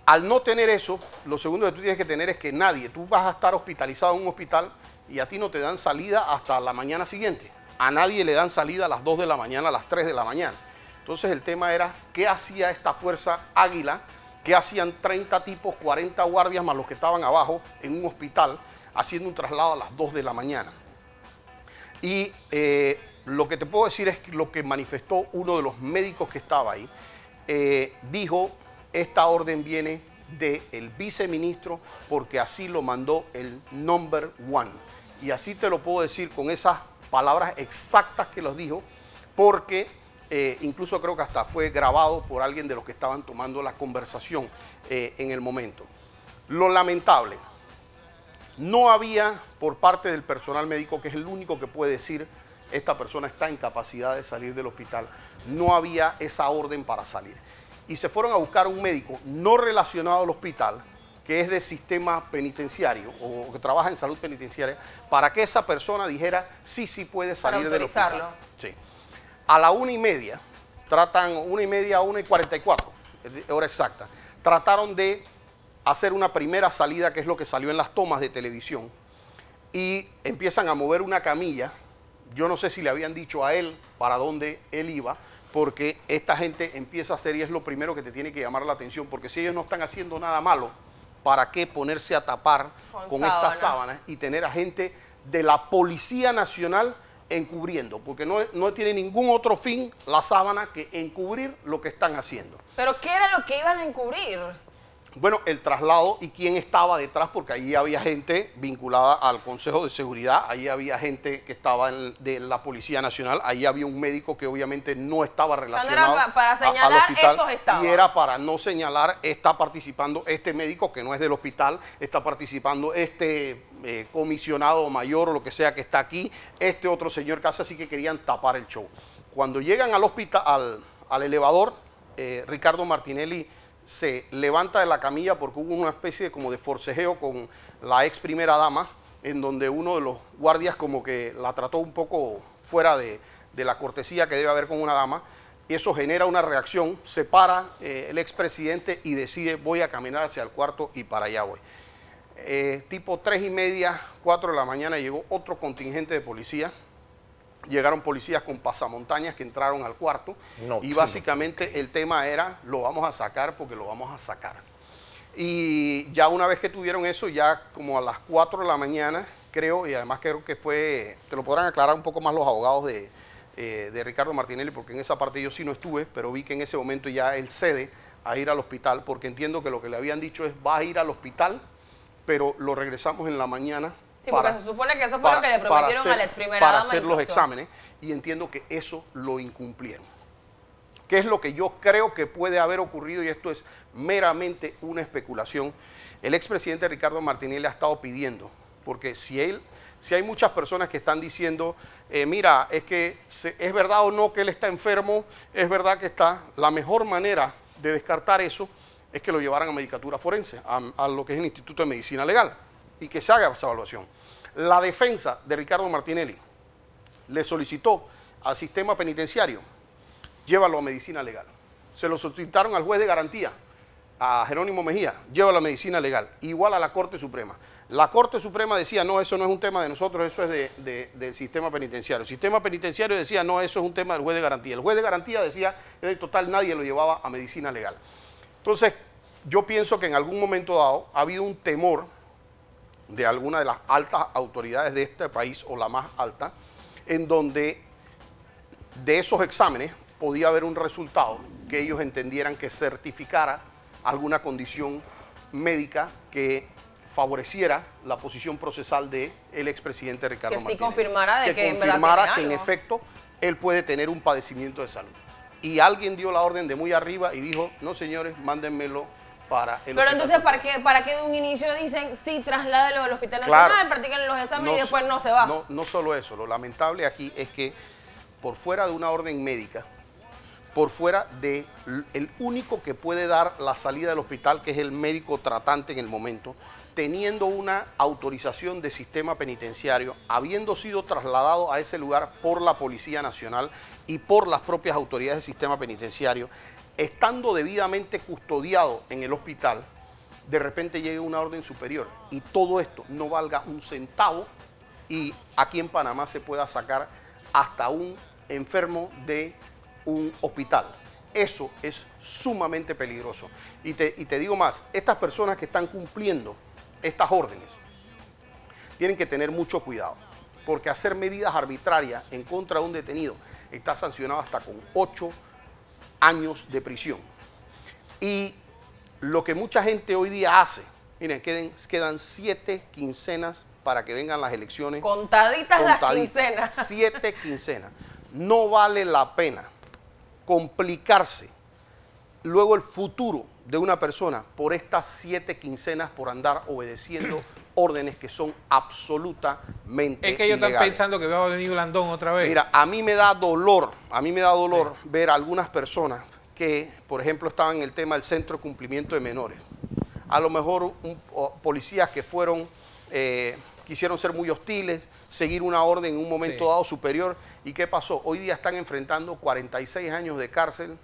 S6: Al no tener eso, lo segundo que tú tienes que tener es que tú vas a estar hospitalizado en un hospital y a ti no te dan salida hasta la mañana siguiente. A nadie le dan salida a las 2 de la mañana, a las 3 de la mañana. Entonces el tema era, ¿qué hacía esta Fuerza Águila? ¿Qué hacían 30 tipos, 40 guardias más los que estaban abajo en un hospital haciendo un traslado a las 2 de la mañana? Y lo que te puedo decir es que lo que manifestó uno de los médicos que estaba ahí, dijo, esta orden viene del viceministro porque así lo mandó el number one. Y así te lo puedo decir con esas palabras exactas que los dijo, porque incluso creo que hasta fue grabado por alguien de los que estaban tomando la conversación en el momento. Lo lamentable, no había por parte del personal médico, que es el único que puede decir esta persona está en capacidad de salir del hospital, no había esa orden para salir. Y se fueron a buscar un médico no relacionado al hospital que es de sistema penitenciario o que trabaja en salud penitenciaria, para que esa persona dijera sí puede salir del hospital. Sí. A la 1:30, tratan 1:30 a 1:44, hora exacta, trataron de hacer una primera salida, que es lo que salió en las tomas de televisión, y empiezan a mover una camilla. Yo no sé si le habían dicho a él para dónde él iba, porque esta gente empieza a hacer, y es lo primero que te tiene que llamar la atención, porque si ellos no están haciendo nada malo, ¿para qué ponerse a tapar con estas sábanas y tener a gente de la Policía Nacional encubriendo? Porque no tiene ningún otro fin la sábana que encubrir lo que están haciendo.
S2: ¿Pero qué era lo que iban a encubrir?
S6: Bueno, el traslado y quién estaba detrás, porque ahí había gente vinculada al Consejo de Seguridad, ahí había gente que estaba de la Policía Nacional, ahí había un médico que obviamente no estaba relacionado
S2: para señalar
S6: al hospital,
S2: estos estaban.
S6: y era para no señalar, está participando este médico que no es del hospital, está participando este comisionado mayor o lo que sea que está aquí, este otro señor que hace, así que querían tapar el show. Cuando llegan al hospital, al elevador, Ricardo Martinelli se levanta de la camilla porque hubo una especie como de forcejeo con la ex primera dama, en donde uno de los guardias como que la trató un poco fuera de la cortesía que debe haber con una dama, y eso genera una reacción. Se para el expresidente y decide: voy a caminar hacia el cuarto, y para allá voy. Tipo 3:30, 4 de la mañana llegó otro contingente de policía. Llegaron policías con pasamontañas que entraron al cuarto, y básicamente el tema era: lo vamos a sacar porque lo vamos a sacar. Y ya una vez que tuvieron eso, ya como a las 4 de la mañana, creo, y además creo que fue, te lo podrán aclarar un poco más los abogados de Ricardo Martinelli, porque en esa parte yo sí no estuve, pero vi que en ese momento ya él cede a ir al hospital, porque entiendo que lo que le habían dicho es: va a ir al hospital, pero lo regresamos en la mañana.
S2: Sí, porque se supone que eso fue lo que le prometieron a la ex primera dama.
S6: Para hacer los exámenes, y entiendo que eso lo incumplieron. ¿Qué es lo que yo creo que puede haber ocurrido? Y esto es meramente una especulación. El expresidente Ricardo Martinelli ha estado pidiendo, porque si hay muchas personas que están diciendo, mira, es que es verdad o no que él está enfermo, es verdad que está, la mejor manera de descartar eso es que lo llevaran a medicatura forense, a lo que es el Instituto de Medicina Legal, y que se haga esa evaluación. La defensa de Ricardo Martinelli le solicitó al sistema penitenciario: llévalo a medicina legal. Se lo solicitaron al juez de garantía, a Jerónimo Mejía: llévalo a medicina legal. Igual a la Corte Suprema. La Corte Suprema decía: no, eso no es un tema de nosotros, eso es del sistema penitenciario. El sistema penitenciario decía: no, eso es un tema del juez de garantía. El juez de garantía decía: en total nadie lo llevaba a medicina legal. Entonces, yo pienso que en algún momento dado ha habido un temor de alguna de las altas autoridades de este país, o la más alta, en donde de esos exámenes podía haber un resultado que ellos entendieran que certificara alguna condición médica que favoreciera la posición procesal del expresidente Ricardo Martinelli.
S2: Que sí confirmara de que en verdad
S6: confirmara que en efecto él puede tener un padecimiento de salud. Y alguien dio la orden de muy arriba y dijo: no, señores, mándenmelo para el
S2: Pero entonces, ¿para qué de un inicio dicen sí, trasládelo al Hospital Nacional, practiquen los exámenes y después no se va?
S6: No solo eso, lo lamentable aquí es que por fuera de una orden médica, por fuera de el único que puede dar la salida del hospital, que es el médico tratante en el momento, teniendo una autorización de sistema penitenciario, habiendo sido trasladado a ese lugar por la Policía Nacional y por las propias autoridades del sistema penitenciario, estando debidamente custodiado en el hospital, de repente llegue una orden superior y todo esto no valga un centavo, y aquí en Panamá se pueda sacar hasta un enfermo de un hospital. Eso es sumamente peligroso. Y te digo más, estas personas que están cumpliendo estas órdenes tienen que tener mucho cuidado, porque hacer medidas arbitrarias en contra de un detenido está sancionado hasta con 8 años de prisión. Y lo que mucha gente hoy día hace, miren, quedan 7 quincenas para que vengan las elecciones.
S2: Contaditas las quincenas.
S6: 7 quincenas. No vale la pena complicarse luego el futuro de una persona por estas 7 quincenas, por andar obedeciendo órdenes que son absolutamente
S3: Es que ellos
S6: ilegales.
S3: están pensando que va a venir Blandón otra vez.
S6: Mira, a mí me da dolor ver a algunas personas que, por ejemplo, estaban en el tema del Centro de Cumplimiento de Menores. a lo mejor policías que fueron, quisieron ser muy hostiles, seguir una orden en un momento dado superior. ¿Y qué pasó? Hoy día están enfrentando 46 años de cárcel,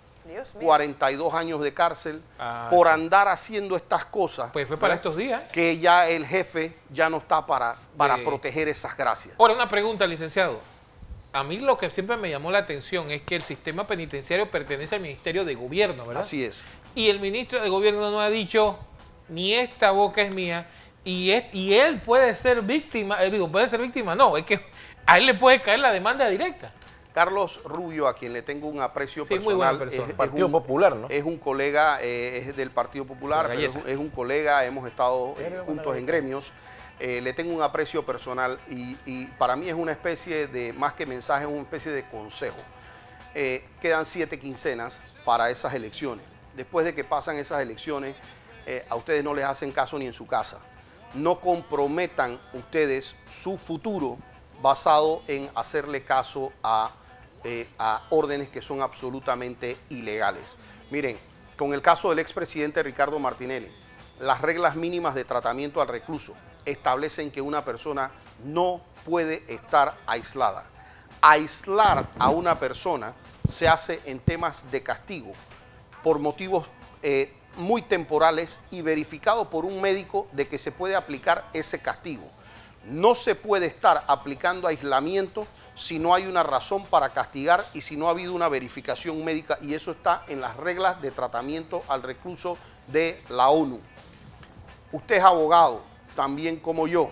S6: 42 años de cárcel por andar haciendo estas cosas.
S3: Pues fue para estos días.
S6: Que ya el jefe ya no está para proteger esas gracias.
S3: Ahora, una pregunta, licenciado. A mí lo que siempre me llamó la atención es que el sistema penitenciario pertenece al Ministerio de Gobierno, ¿verdad?
S6: Así es.
S3: Y el ministro de Gobierno no ha dicho, ni esta boca es mía, y él puede ser víctima, puede ser víctima, no, es que a él le puede caer la demanda directa.
S6: Carlos Rubio, a quien le tengo un aprecio personal, muy buena persona.
S1: Partido Popular, ¿no?
S6: Es un colega, es del Partido Popular, pero es un colega, hemos estado juntos en gremios. Le tengo un aprecio personal y para mí es una especie de, más que mensaje, es una especie de consejo. Quedan 7 quincenas para esas elecciones. Después de que pasan esas elecciones, a ustedes no les hacen caso ni en su casa. No comprometan ustedes su futuro basado en hacerle caso a órdenes que son absolutamente ilegales. Miren, con el caso del expresidente Ricardo Martinelli, las reglas mínimas de tratamiento al recluso establecen que una persona no puede estar aislada. Aislar a una persona se hace en temas de castigo por motivos muy temporales y verificado por un médico de que se puede aplicar ese castigo. No se puede estar aplicando aislamiento si no hay una razón para castigar y si no ha habido una verificación médica, y eso está en las reglas de tratamiento al recluso de la ONU. Usted es abogado, también como yo.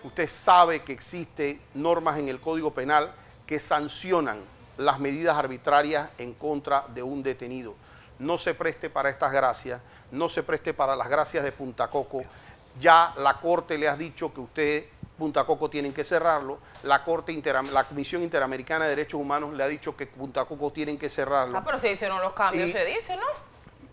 S6: Usted sabe que existen normas en el Código Penal que sancionan las medidas arbitrarias en contra de un detenido. No se preste para estas gracias, no se preste para las gracias de Punta Coco. Ya la Corte le ha dicho que usted, Punta Coco, tienen que cerrarlo. La Comisión Interamericana de Derechos Humanos le ha dicho que Punta Coco tienen que cerrarlo.
S2: Pero si hicieron los cambios, se dice, ¿no?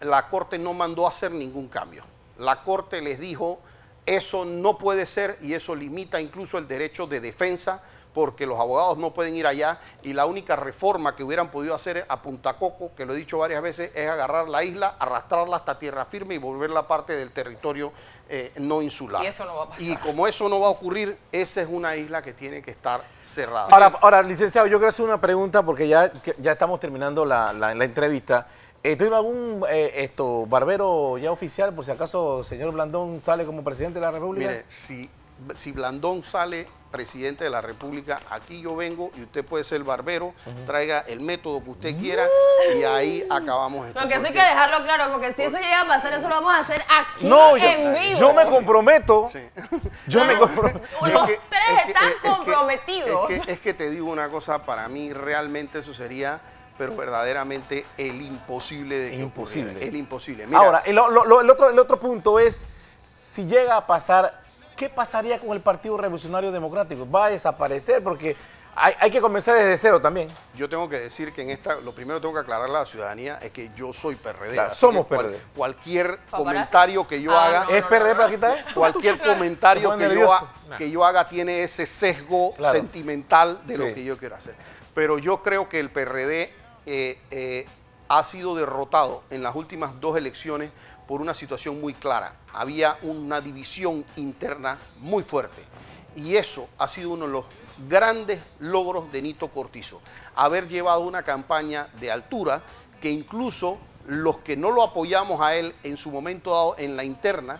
S6: La Corte no mandó a hacer ningún cambio. La Corte les dijo, eso no puede ser, y eso limita incluso el derecho de defensa, porque los abogados no pueden ir allá, y la única reforma que hubieran podido hacer a Punta Coco, que lo he dicho varias veces, es agarrar la isla, arrastrarla hasta tierra firme y volverla parte del territorio no insular.
S2: Y eso no va a pasar.
S6: Y como eso no va a ocurrir, esa es una isla que tiene que estar cerrada.
S1: Ahora, licenciado, yo quiero hacer una pregunta porque ya estamos terminando la entrevista. ¿Tiene algún barbero ya oficial, por si acaso el señor Blandón sale como presidente de la República?
S6: Mire, si Blandón sale presidente de la República, aquí yo vengo y usted puede ser barbero, traiga el método que usted quiera y ahí acabamos esto.
S2: Lo que eso hay que dejarlo claro, porque si eso llega a pasar, eso lo vamos a hacer aquí en vivo.
S1: Yo me comprometo. Sí.
S2: Los tres están comprometidos.
S6: Es que te digo una cosa, para mí realmente eso sería, pero verdaderamente el imposible de que ocurriera. El imposible. Mira,
S1: ahora, el otro punto es, si llega a pasar, ¿qué pasaría con el Partido Revolucionario Democrático? ¿Va a desaparecer? Porque hay que comenzar desde cero también.
S6: Yo tengo que decir que lo primero que tengo que aclararle a la ciudadanía es que yo soy PRD.
S1: Claro, somos PRD.
S6: Cualquier comentario que yo haga...
S1: ¿Es PRD para quitar?
S6: Cualquier comentario que yo haga tiene ese sesgo sentimental de lo que yo quiero hacer. Pero yo creo que el PRD ha sido derrotado en las últimas 2 elecciones por una situación muy clara. Había una división interna muy fuerte y eso ha sido uno de los grandes logros de Nito Cortizo, haber llevado una campaña de altura que incluso los que no lo apoyamos a él en su momento dado en la interna,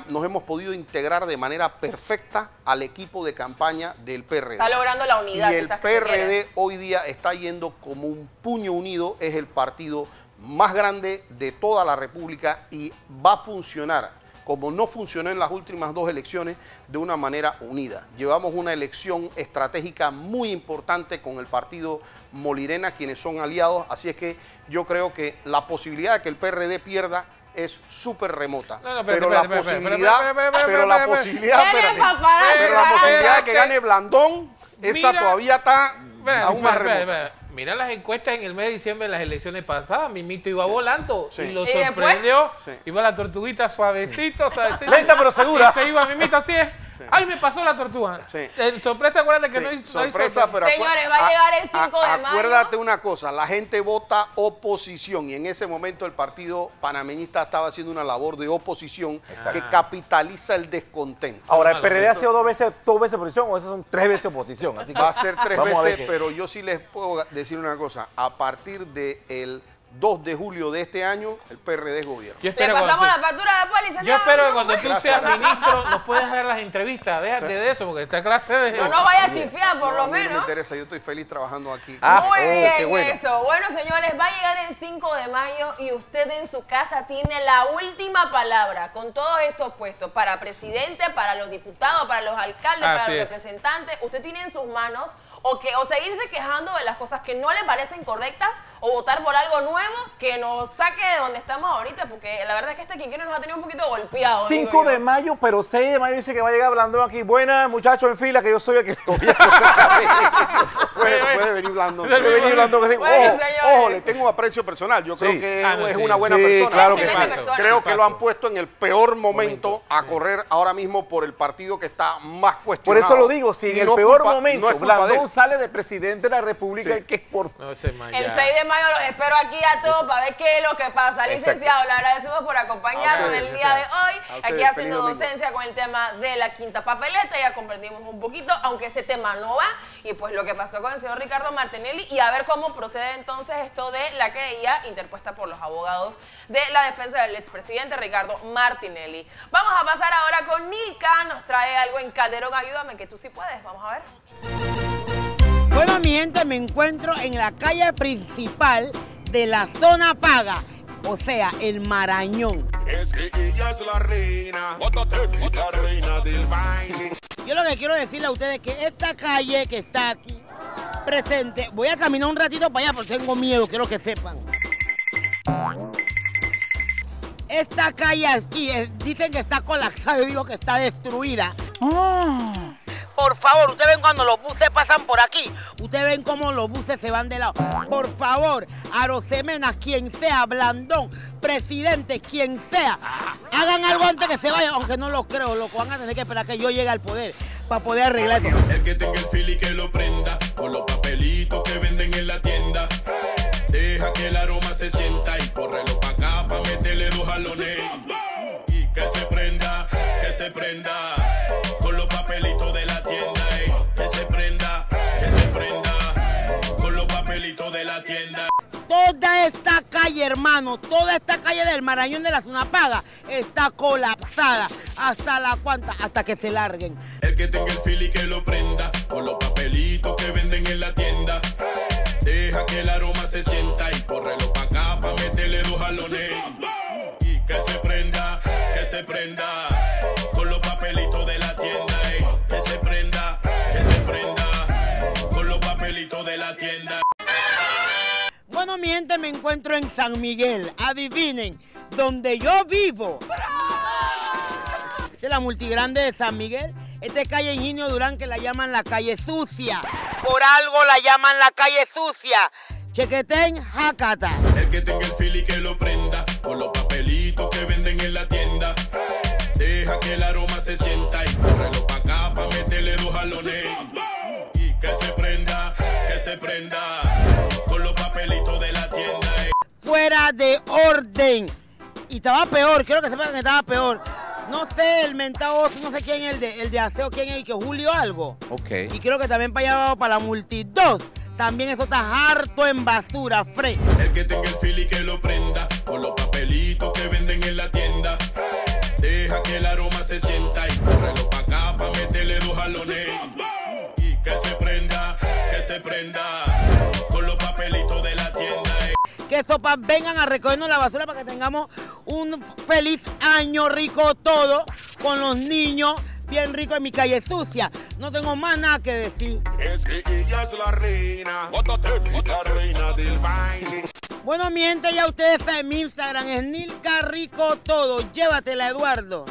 S6: nos hemos podido integrar de manera perfecta al equipo de campaña del PRD.
S2: Está logrando la unidad.
S6: Y el PRD hoy día está yendo como un puño unido, es el partido más grande de toda la República y va a funcionar, como no funcionó en las últimas 2 elecciones, de una manera unida. Llevamos una elección estratégica muy importante con el partido Molirena, quienes son aliados, así es que yo creo que la posibilidad de que el PRD pierda es súper remota. Pero la posibilidad de que gane Blandón, esa todavía está aún más remota.
S3: Mira las encuestas en el mes de diciembre de las elecciones pasadas, Mimito iba volando y lo
S2: ¿Y
S3: sorprendió.
S6: Sí.
S3: Iba la tortuguita suavecito, suavecito.
S1: Lenta pero segura.
S3: Y se iba Mimito así es. Ay, me pasó la tortuga.
S6: Sí.
S3: Sorpresa, acuérdate que no hizo
S6: sorpresa, pero
S2: señores, va a llegar el 5 de mayo.
S6: Acuérdate una cosa, la gente vota oposición y en ese momento el partido panameñista estaba haciendo una labor de oposición que capitaliza el descontento.
S1: Ahora, ¿el PRD ha sido dos veces oposición o esas son 3 veces oposición? Así que
S6: va a ser 3
S1: vamos
S6: veces, pero yo sí les puedo decir una cosa, a partir del 2 de julio de este año, el PRD es gobierno.
S2: Le pasamos la factura después, licenciado.
S3: Yo espero que cuando tú seas ministro nos puedas dar las entrevistas. Déjate de eso, porque esta clase de...
S2: No nos vaya a chifear, por lo menos.
S6: No me interesa, yo estoy feliz trabajando aquí.
S2: Muy bien, eso. Bueno, señores, va a llegar el 5 de mayo y usted en su casa tiene la última palabra con todos estos puestos. Para presidente, para los diputados, para los alcaldes, para los representantes. Usted tiene en sus manos o seguirse quejando de las cosas que no le parecen correctas o votar por algo nuevo que nos saque de donde estamos ahorita, porque la verdad es que este quinquenio nos ha tenido un poquito golpeado.
S1: 5 de mayo, pero 6 de mayo dice que va a llegar Blandón aquí. Buenas, muchachos, en fila, que yo soy el que voy a
S6: puede venir Blandón.
S1: Puede venir Blandón.
S6: Ojo, le tengo un aprecio personal. Yo creo que es una buena persona.
S1: Claro que sí.
S6: Creo que lo han puesto en el peor momento a correr ahora mismo por el partido que está más cuestionado.
S1: Por eso lo digo, si en el peor momento Blandón sale de presidente de la República, que es por...
S2: El 6 de mayo los espero aquí a todos para ver qué es lo que pasa. Licenciado, le agradecemos por acompañarnos el día de hoy, aquí haciendo docencia con el tema de la quinta papeleta. Ya comprendimos un poquito, aunque ese tema no va, y pues lo que pasó con el señor Ricardo Martinelli, y a ver cómo procede entonces esto de la querella interpuesta por los abogados de la defensa del expresidente Ricardo Martinelli. Vamos a pasar ahora con Nilka, nos trae algo en Calderón. Ayúdame, que tú sí puedes. Vamos a ver.
S7: Bueno, mi gente, me encuentro en la calle principal de la zona paga, o sea, el Marañón.
S22: Es que ella es la reina, la reina del baile.
S7: Yo lo que quiero decirle a ustedes es que esta calle que está aquí presente, voy a caminar un ratito para allá porque tengo miedo, quiero que sepan. Esta calle aquí, dicen que está colapsada, yo digo que está destruida. Por favor, ustedes ven cuando los buses pasan por aquí. Ustedes ven cómo los buses se van de lado. Por favor, Arosemena, quien sea, Blandón, presidente, quien sea, hagan algo antes que se vayan, aunque no lo creo, loco. Van a tener que esperar que yo llegue al poder para poder arreglar esto.
S22: El que tenga el fili que lo prenda, con los papelitos que venden en la tienda. Deja que el aroma se sienta y córrelo pa' acá pa' meterle 2 jalones. Y que se prenda, con los papelitos de la tienda. Que se prenda, con los papelitos de la tienda.
S7: Toda esta calle, hermano, toda esta calle del Marañón de la Zona Paga está colapsada. ¿Hasta la cuanta? Hasta que se larguen.
S22: El que tenga el fili que lo prenda, con los papelitos que venden en la tienda. Deja que el aroma se sienta y córrelo pa' acá pa' meterle 2 jalones. Y que se prenda, con los papelitos de la tienda. Que se prenda, con los papelitos de la tienda.
S7: Bueno, mi gente, me encuentro en San Miguel. Adivinen, donde yo vivo. Esta es la multigrande de San Miguel. Esta es calle Ingenio Durán, que la llaman la calle sucia. Por algo la llaman la calle sucia. Chequetén, Jacata.
S22: El que tenga el fili que lo prenda, con los papelitos que venden en la tienda. Deja que el aroma se sienta y córrelo pa' acá pa' meterle 2 jalones. Y que se prenda, con los papelitos de la tienda.
S7: Fuera de orden. Y estaba peor, quiero que sepan que estaba peor. No sé, el mentado, no sé quién es el de aseo, quién es, y que Julio algo.
S1: Ok.
S7: Y creo que también para allá abajo, para la multitud. También eso está harto en basura, Fred.
S22: El que tenga el fili que lo prenda, con los papelitos que venden en la tienda. Deja que el aroma se sienta y córrelo pa' acá pa' meterle 2 jalones. Y que se prenda, con los papelitos de la tienda.
S7: Que sopas vengan a recogernos la basura para que tengamos un feliz año rico todo, con los niños bien ricos en mi calle sucia. No tengo más nada que decir.
S22: Es que ella es la reina, la reina del baile.
S7: Bueno, mi gente, ya ustedes saben, mi Instagram es Nilka Rico Todo. Llévatela, Eduardo.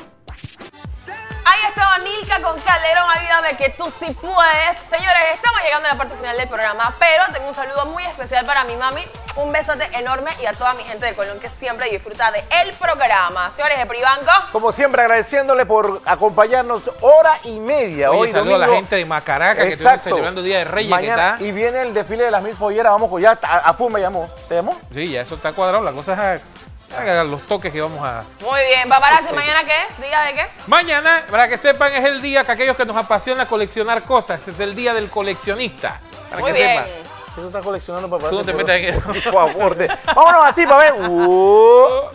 S2: Ahí estaba Nilka con Calderón, ayúdame que tú sí puedes. Señores, estamos llegando a la parte final del programa, pero tengo un saludo muy especial para mi mami. Un besote enorme y a toda mi gente de Colón que siempre disfruta del programa. Señores de Pribanco.
S1: Como siempre, agradeciéndole por acompañarnos hora y media.
S3: Oye,
S1: hoy
S3: saludo
S1: domingo.
S3: A la gente de Macaraca que estuvimos celebrando Día de Reyes.
S1: Mañana,
S3: que está.
S1: Y viene el desfile de las 1000 polleras. Vamos, ya a Fum me llamó. ¿Te llamó?
S3: Sí, ya eso está cuadrado. La cosa es hagan los toques que vamos a...
S2: Muy bien, paparazzi, ¿mañana qué? ¿Día de qué?
S3: Mañana, para que sepan, es el día que aquellos que nos apasiona coleccionar cosas, es el día del coleccionista. Para
S2: Muy
S3: que
S2: bien.
S3: sepan.
S1: Tú estás coleccionando paparazzi.
S3: Tú no te metas en eso.
S1: Por favor. Vámonos así para ver. No.